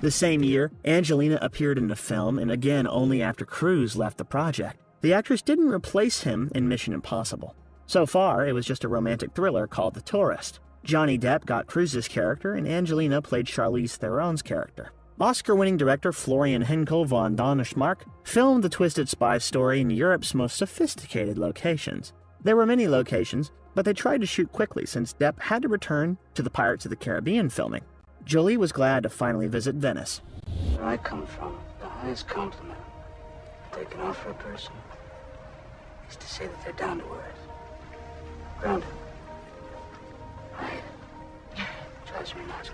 The same year, Angelina appeared in the film, and again only after Cruise left the project. The actress didn't replace him in Mission Impossible. So far, it was just a romantic thriller called The Tourist. Johnny Depp got Cruise's character, and Angelina played Charlize Theron's character. Oscar-winning director Florian Henkel von Donnersmarck filmed the twisted spy story in Europe's most sophisticated locations. There were many locations, but they tried to shoot quickly since Depp had to return to the Pirates of the Caribbean filming. Jolie was glad to finally visit Venice. Where I come from, the highest compliment taken off for a person is to say that they're down to earth, grounded. Right. Drives me nuts.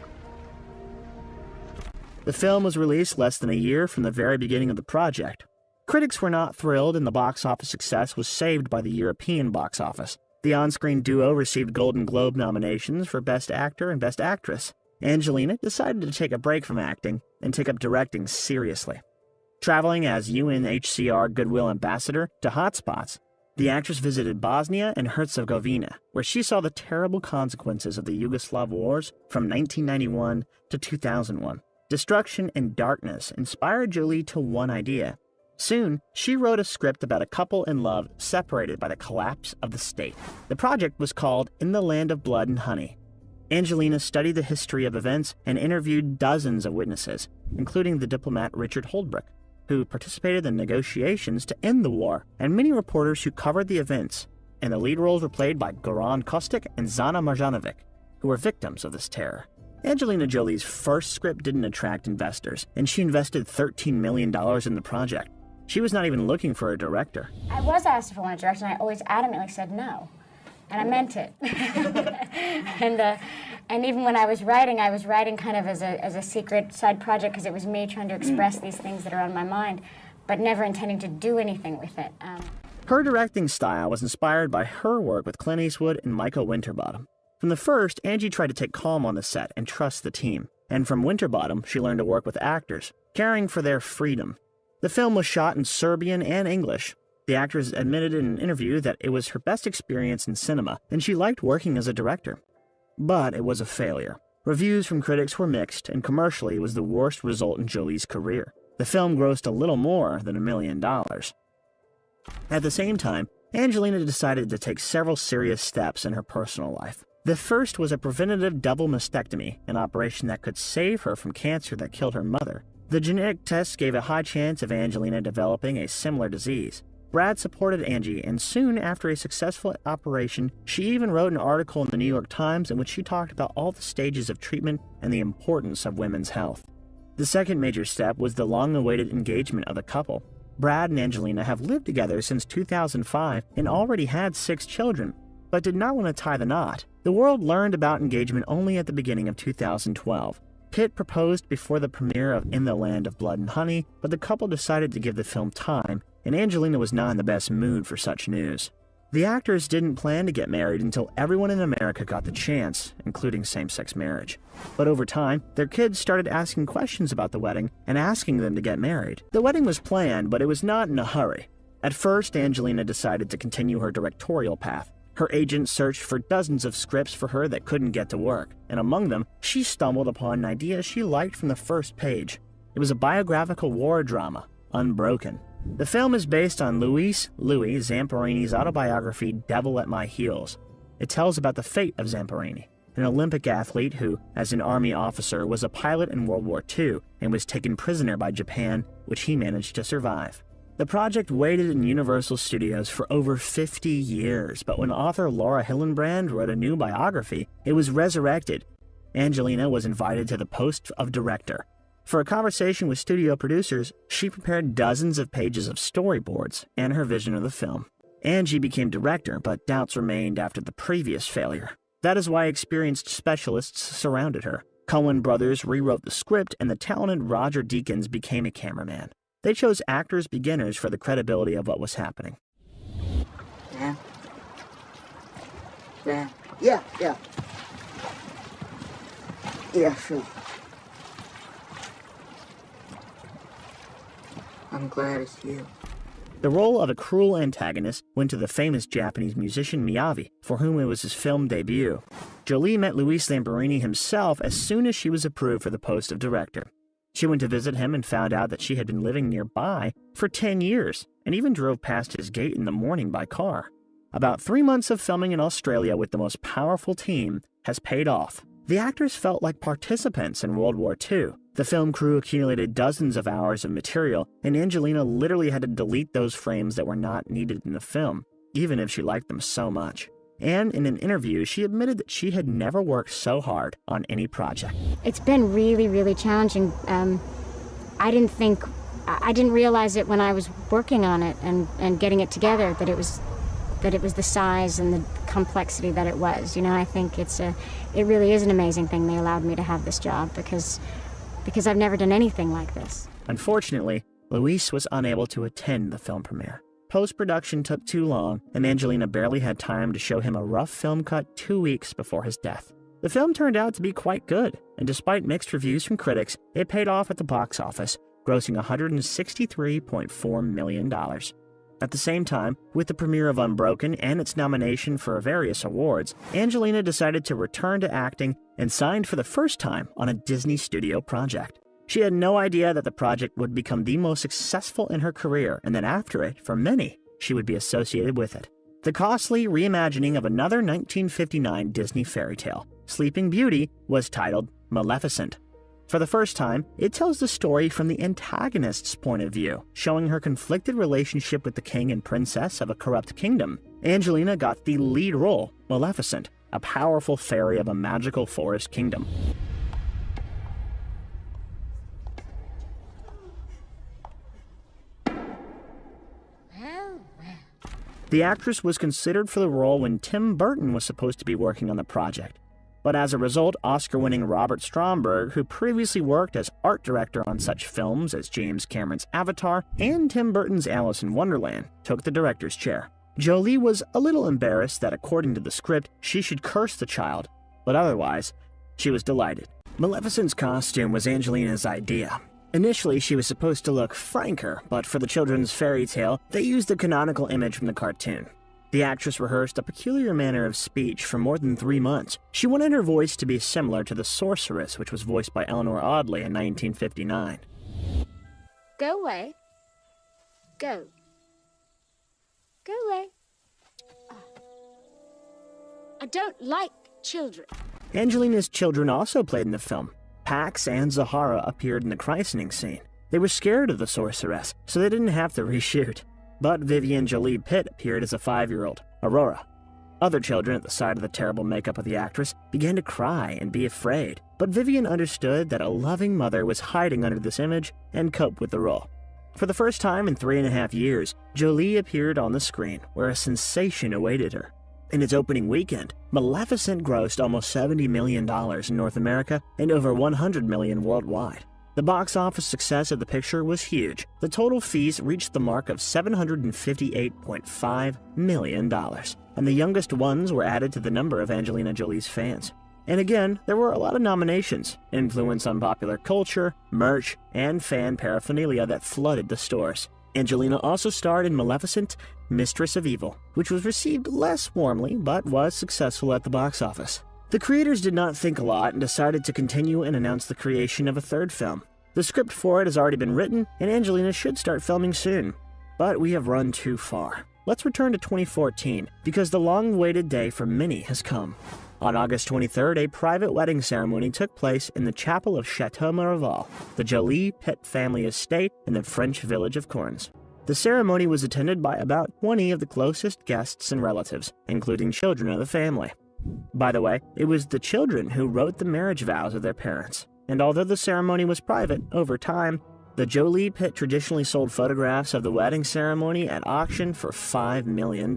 The film was released less than a year from the very beginning of the project. Critics were not thrilled, and the box office success was saved by the European box office. The on-screen duo received Golden Globe nominations for Best Actor and Best Actress. Angelina decided to take a break from acting and take up directing seriously. Traveling as UNHCR Goodwill Ambassador to hotspots, the actress visited Bosnia and Herzegovina, where she saw the terrible consequences of the Yugoslav wars from 1991 to 2001. Destruction and darkness inspired Jolie to one idea. Soon, she wrote a script about a couple in love separated by the collapse of the state. The project was called In the Land of Blood and Honey. Angelina studied the history of events and interviewed dozens of witnesses, including the diplomat Richard Holbrooke, who participated in negotiations to end the war, and many reporters who covered the events, and the lead roles were played by Goran Kostic and Zana Marjanovic, who were victims of this terror. Angelina Jolie's first script didn't attract investors, and she invested $13 million in the project. She was not even looking for a director. I was asked if I wanted to direct, and I always adamantly said no. And I meant it. And even when I was writing kind of as a secret side project because it was me trying to express these things that are on my mind, but never intending to do anything with it. Her directing style was inspired by her work with Clint Eastwood and Michael Winterbottom. From the first, Angie tried to take calm on the set and trust the team. And from Winterbottom, she learned to work with actors, caring for their freedom. The film was shot in Serbian and English. The actress admitted in an interview that it was her best experience in cinema, and she liked working as a director. But it was a failure. Reviews from critics were mixed, and commercially it was the worst result in Jolie's career. The film grossed a little more than $1 million. At the same time, Angelina decided to take several serious steps in her personal life. The first was a preventative double mastectomy, an operation that could save her from cancer that killed her mother. The genetic tests gave a high chance of Angelina developing a similar disease. Brad supported Angie, and soon after a successful operation, she even wrote an article in the New York Times in which she talked about all the stages of treatment and the importance of women's health. The second major step was the long-awaited engagement of the couple. Brad and Angelina have lived together since 2005 and already had 6 children, but did not want to tie the knot. The world learned about engagement only at the beginning of 2012. Pitt proposed before the premiere of In the Land of Blood and Honey, but the couple decided to give the film time, and Angelina was not in the best mood for such news. The actors didn't plan to get married until everyone in America got the chance, including same-sex marriage. But over time, their kids started asking questions about the wedding and asking them to get married. The wedding was planned, but it was not in a hurry. At first, Angelina decided to continue her directorial path. Her agent searched for dozens of scripts for her that couldn't get to work, and among them, she stumbled upon an idea she liked from the first page. It was a biographical war drama, Unbroken. The film is based on Louis Zamperini's autobiography, Devil at My Heels. It tells about the fate of Zamperini, an Olympic athlete who, as an army officer, was a pilot in World War II and was taken prisoner by Japan, which he managed to survive. The project waited in Universal Studios for over 50 years, but when author Laura Hillenbrand wrote a new biography, it was resurrected. Angelina was invited to the post of director. For a conversation with studio producers, she prepared dozens of pages of storyboards and her vision of the film. Angie became director, but doubts remained after the previous failure. That is why experienced specialists surrounded her. Coen brothers rewrote the script, and the talented Roger Deakins became a cameraman. They chose actors beginners for the credibility of what was happening. Yeah? Yeah. Yeah. Yeah, sure. I'm glad it's you. The role of a cruel antagonist went to the famous Japanese musician Miyavi, for whom it was his film debut. Jolie met Louis Zamperini himself as soon as she was approved for the post of director. She went to visit him and found out that she had been living nearby for 10 years, and even drove past his gate in the morning by car. About 3 months of filming in Australia with the most powerful team has paid off. The actors felt like participants in World War II. The film crew accumulated dozens of hours of material, and Angelina literally had to delete those frames that were not needed in the film, even if she liked them so much. And in an interview, she admitted that she had never worked so hard on any project. It's been really, really challenging. I didn't realize it when I was working on it and getting it together, that it was the size and the complexity that it was. You know, I think it really is an amazing thing they allowed me to have this job because I've never done anything like this. Unfortunately, Louis was unable to attend the film premiere. Post-production took too long, and Angelina barely had time to show him a rough film cut 2 weeks before his death. The film turned out to be quite good, and despite mixed reviews from critics, it paid off at the box office, grossing $163.4 million. At the same time, with the premiere of Unbroken and its nomination for various awards, Angelina decided to return to acting and signed for the first time on a Disney studio project. She had no idea that the project would become the most successful in her career, and that after it, for many, she would be associated with it. The costly reimagining of another 1959 Disney fairy tale, Sleeping Beauty, was titled Maleficent. For the first time, it tells the story from the antagonist's point of view, showing her conflicted relationship with the king and princess of a corrupt kingdom. Angelina got the lead role, Maleficent, a powerful fairy of a magical forest kingdom. The actress was considered for the role when Tim Burton was supposed to be working on the project. But as a result, Oscar-winning Robert Stromberg, who previously worked as art director on such films as James Cameron's Avatar and Tim Burton's Alice in Wonderland, took the director's chair. Jolie was a little embarrassed that according to the script, she should curse the child, but otherwise, she was delighted. Maleficent's costume was Angelina's idea. Initially, she was supposed to look franker, but for the children's fairy tale, they used the canonical image from the cartoon. The actress rehearsed a peculiar manner of speech for more than 3 months. She wanted her voice to be similar to the sorceress, which was voiced by Eleanor Audley in 1959. Go away. Go. Go away. I don't like children. Angelina's children also played in the film. Pax and Zahara appeared in the christening scene. They were scared of the sorceress, so they didn't have to reshoot. But Vivian Jolie Pitt appeared as a 5-year-old, Aurora. Other children at the sight of the terrible makeup of the actress began to cry and be afraid, but Vivian understood that a loving mother was hiding under this image and coped with the role. For the first time in 3.5 years, Jolie appeared on the screen, where a sensation awaited her. In its opening weekend, Maleficent grossed almost $70 million in North America and over $100 million worldwide. The box office success of the picture was huge. The total fees reached the mark of $758.5 million, and the youngest ones were added to the number of Angelina Jolie's fans. And again, there were a lot of nominations, influence on popular culture, merch, and fan paraphernalia that flooded the stores. Angelina also starred in Maleficent, Mistress of Evil, which was received less warmly but was successful at the box office. The creators did not think a lot and decided to continue and announce the creation of a third film. The script for it has already been written, and Angelina should start filming soon. But we have run too far. Let's return to 2014, because the long-awaited day for many has come. On August 23rd, a private wedding ceremony took place in the chapel of Chateau Miraval, the Jolie Pitt family estate in the French village of Corns. The ceremony was attended by about 20 of the closest guests and relatives, including children of the family. By the way, it was the children who wrote the marriage vows of their parents, and although the ceremony was private, over time, the Jolie Pitt traditionally sold photographs of the wedding ceremony at auction for $5 million.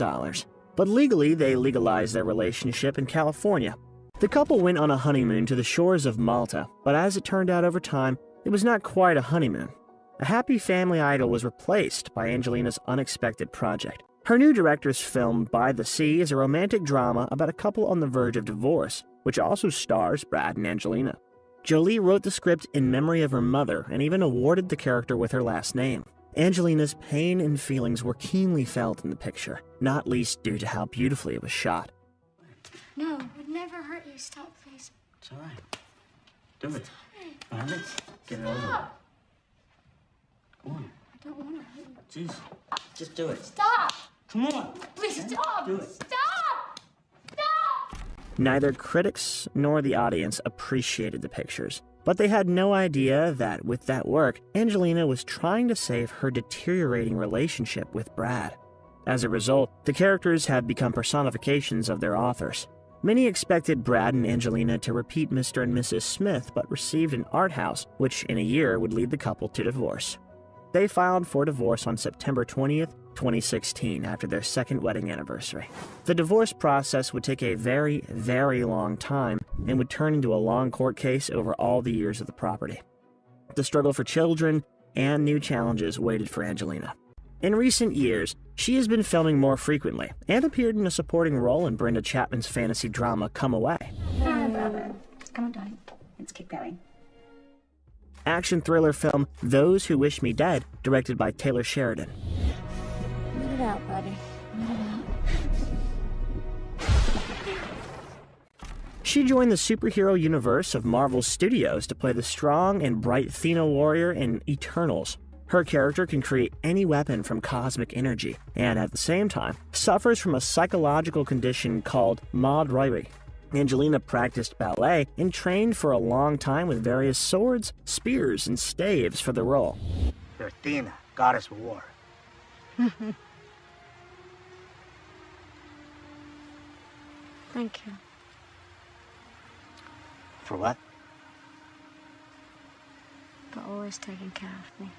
But legally, they legalized their relationship in California. The couple went on a honeymoon to the shores of Malta, but as it turned out over time, it was not quite a honeymoon. A happy family idyll was replaced by Angelina's unexpected project. Her new director's film, By the Sea, is a romantic drama about a couple on the verge of divorce, which also stars Brad and Angelina. Jolie wrote the script in memory of her mother and even awarded the character with her last name. Angelina's pain and feelings were keenly felt in the picture, not least due to how beautifully it was shot. No, it would never hurt you. Stop, please. It's all right. Do it. All right, let's get it over with. Go on. I don't want to hurt you. Jeez. Just do it. Stop! Come on. Please stop! Do it. Stop! Stop! Neither critics nor the audience appreciated the pictures, but they had no idea that with that work, Angelina was trying to save her deteriorating relationship with Brad. As a result, the characters have become personifications of their authors. Many expected Brad and Angelina to repeat Mr. and Mrs. Smith, but received an art house, which in a year would lead the couple to divorce. They filed for divorce on September 20th, 2016, after their second wedding anniversary. The divorce process would take a very, very long time and would turn into a long court case over all the years of the property. The struggle for children and new challenges waited for Angelina. In recent years, she has been filming more frequently and appeared in a supporting role in Brenda Chapman's fantasy drama Come Away. Hi, brother. Come on, darling. Let's keep going. Action thriller film Those Who Wish Me Dead, directed by Taylor Sheridan. Let it out, buddy. Let it out. She joined the superhero universe of Marvel Studios to play the strong and bright Athena warrior in Eternals. Her character can create any weapon from cosmic energy, and at the same time, suffers from a psychological condition called Maud Roy. Angelina practiced ballet and trained for a long time with various swords, spears, and staves for the role. You're Athena, goddess of war. Thank you. For what? For always taking care of me.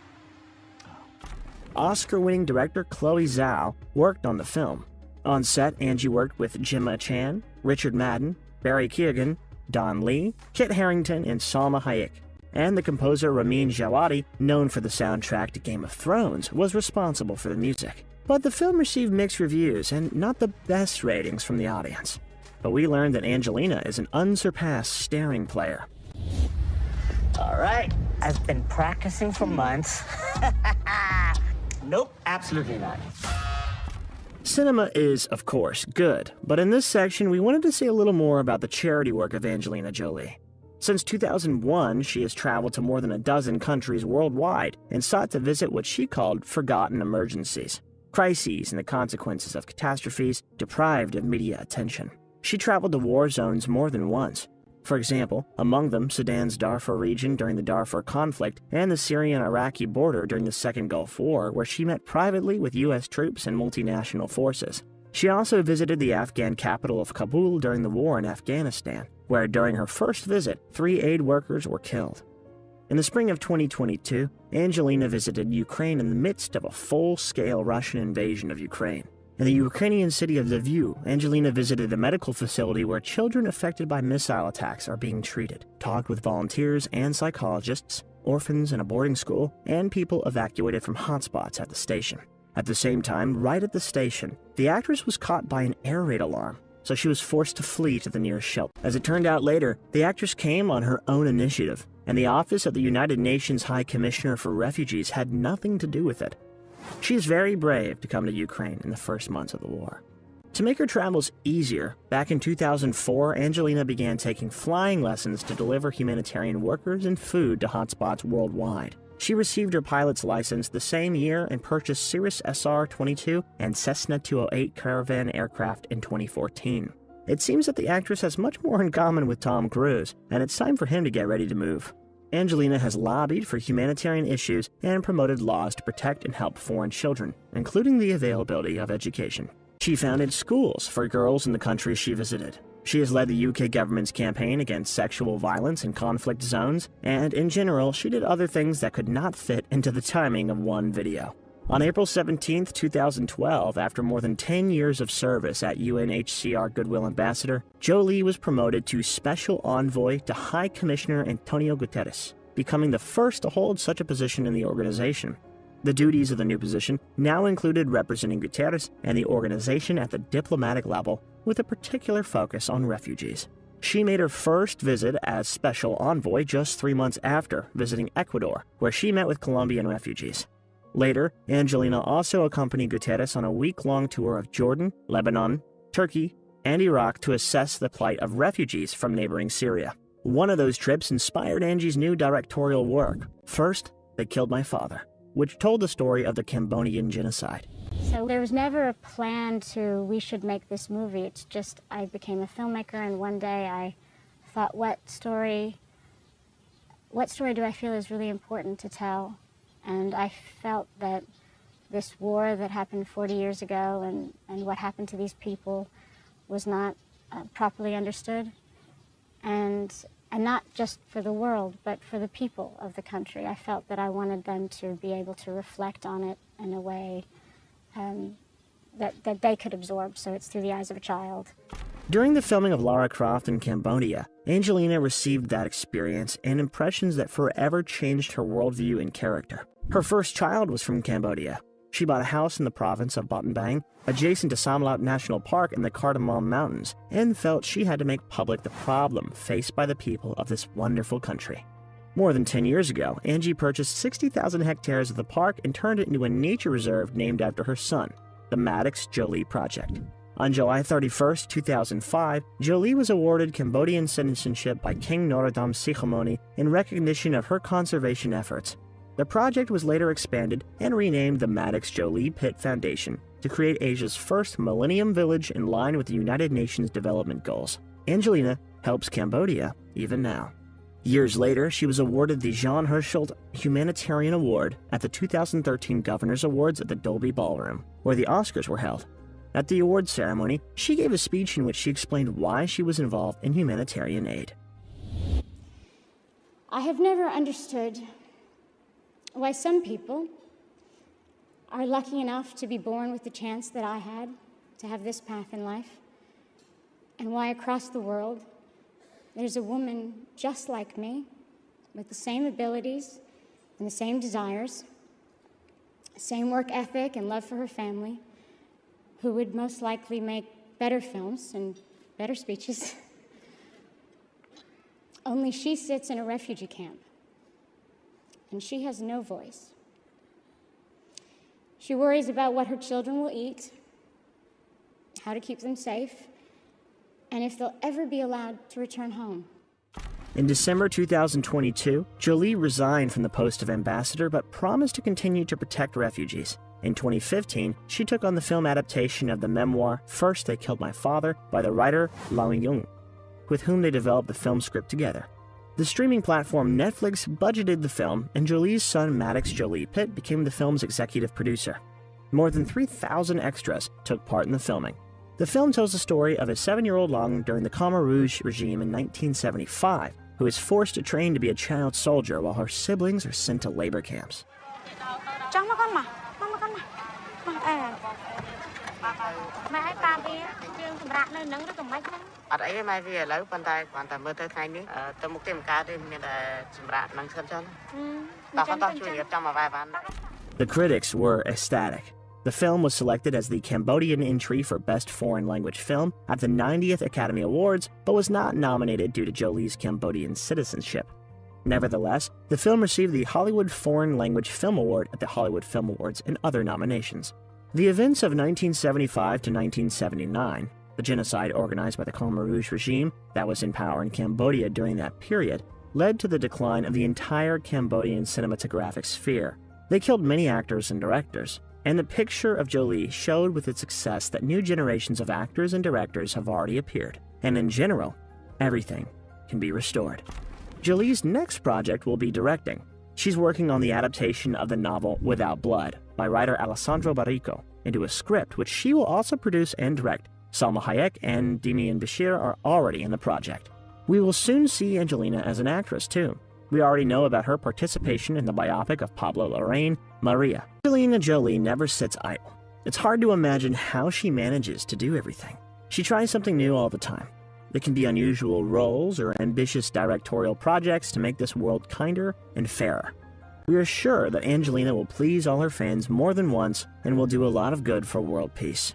Oscar-winning director Chloe Zhao worked on the film. On set, Angie worked with Gemma Chan, Richard Madden, Barry Keoghan, Don Lee, Kit Harington, and Salma Hayek. And the composer Ramin Djawadi, known for the soundtrack to Game of Thrones, was responsible for the music. But the film received mixed reviews and not the best ratings from the audience. But we learned that Angelina is an unsurpassed staring player. All right, I've been practicing for months. Nope, absolutely not. Cinema is, of course, good, but in this section we wanted to say a little more about the charity work of Angelina Jolie. Since 2001, she has traveled to more than a dozen countries worldwide and sought to visit what she called forgotten emergencies, crises and the consequences of catastrophes deprived of media attention. She traveled to war zones more than once. For example, among them Sudan's Darfur region during the Darfur conflict and the Syrian-Iraqi border during the Second Gulf War, where she met privately with U.S. troops and multinational forces. She also visited the Afghan capital of Kabul during the war in Afghanistan, where during her first visit, 3 aid workers were killed. In the spring of 2022, Angelina visited Ukraine in the midst of a full-scale Russian invasion of Ukraine. In the Ukrainian city of Lviv, Angelina visited a medical facility where children affected by missile attacks are being treated, talked with volunteers and psychologists, orphans in a boarding school, and people evacuated from hotspots at the station. At the same time, right at the station, the actress was caught by an air raid alarm, so she was forced to flee to the nearest shelter. As it turned out later, the actress came on her own initiative, and the Office of the United Nations High Commissioner for Refugees had nothing to do with it. She is very brave to come to Ukraine in the first months of the war. To make her travels easier, back in 2004, Angelina began taking flying lessons to deliver humanitarian workers and food to hotspots worldwide. She received her pilot's license the same year and purchased Cirrus SR-22 and Cessna 208 Caravan aircraft in 2014. It seems that the actress has much more in common with Tom Cruise, and it's time for him to get ready to move. Angelina has lobbied for humanitarian issues and promoted laws to protect and help foreign children, including the availability of education. She founded schools for girls in the countries she visited. She has led the UK government's campaign against sexual violence in conflict zones, and in general, she did other things that could not fit into the timing of one video. On April 17, 2012, after more than 10 years of service at UNHCR Goodwill Ambassador, Jolie was promoted to Special Envoy to High Commissioner Antonio Guterres, becoming the first to hold such a position in the organization. The duties of the new position now included representing Guterres and the organization at the diplomatic level, with a particular focus on refugees. She made her first visit as Special Envoy just 3 months after visiting Ecuador, where she met with Colombian refugees. Later, Angelina also accompanied Guterres on a week-long tour of Jordan, Lebanon, Turkey, and Iraq to assess the plight of refugees from neighboring Syria. One of those trips inspired Angie's new directorial work, First, They Killed My Father, which told the story of the Cambodian genocide. So there was never a plan we should make this movie. It's just I became a filmmaker, and one day I thought, what story do I feel is really important to tell? And I felt that this war that happened 40 years ago and what happened to these people was not properly understood. And not just for the world, but for the people of the country. I felt that I wanted them to be able to reflect on it in a way that they could absorb, so it's through the eyes of a child. During the filming of Lara Croft in Cambodia, Angelina received that experience and impressions that forever changed her worldview and character. Her first child was from Cambodia. She bought a house in the province of Battambang, adjacent to Samlaut National Park in the Cardamom Mountains, and felt she had to make public the problem faced by the people of this wonderful country. More than 10 years ago, Angie purchased 60,000 hectares of the park and turned it into a nature reserve named after her son, the Maddox Jolie Project. On July 31, 2005, Jolie was awarded Cambodian citizenship by King Norodom Sihamoni in recognition of her conservation efforts. The project was later expanded and renamed the Maddox Jolie Pitt Foundation to create Asia's first Millennium Village in line with the United Nations Development Goals. Angelina helps Cambodia even now. Years later, she was awarded the Jean Herschel Humanitarian Award at the 2013 Governor's Awards at the Dolby Ballroom, where the Oscars were held. At the awards ceremony, she gave a speech in which she explained why she was involved in humanitarian aid. I have never understood why some people are lucky enough to be born with the chance that I had to have this path in life, and why across the world there's a woman just like me with the same abilities and the same desires, same work ethic and love for her family, who would most likely make better films and better speeches. Only she sits in a refugee camp, and she has no voice. She worries about what her children will eat, how to keep them safe, and if they'll ever be allowed to return home. In December 2022, Jolie resigned from the post of ambassador but promised to continue to protect refugees. In 2015, she took on the film adaptation of the memoir First, They Killed My Father by the writer Lao Yung. with whom they developed the film script together. The streaming platform Netflix budgeted the film, and Jolie's son Maddox Jolie Pitt became the film's executive producer. More than 3,000 extras took part in the filming. The film tells the story of a 7-year-old Long during the Khmer Rouge regime in 1975, who is forced to train to be a child soldier while her siblings are sent to labor camps. The critics were ecstatic. The film was selected as the Cambodian entry for Best Foreign Language Film at the 90th Academy Awards, but was not nominated due to Jolie's Cambodian citizenship. Nevertheless, the film received the Hollywood Foreign Language Film Award at the Hollywood Film Awards and other nominations. The events of 1975 to 1979, the genocide organized by the Khmer Rouge regime that was in power in Cambodia during that period, led to the decline of the entire Cambodian cinematographic sphere. They killed many actors and directors, and the picture of Jolie showed with its success that new generations of actors and directors have already appeared, and in general, everything can be restored. Jolie's next project will be directing. She's working on the adaptation of the novel Without Blood by writer Alessandro Barrico into a script which she will also produce and direct. Salma Hayek and Demian Bashir are already in the project. We will soon see Angelina as an actress too. We already know about her participation in the biopic of Pablo Larraín, Maria. Angelina Jolie never sits idle. It's hard to imagine how she manages to do everything. She tries something new all the time. There can be unusual roles or ambitious directorial projects to make this world kinder and fairer. We are sure that Angelina will please all her fans more than once and will do a lot of good for world peace.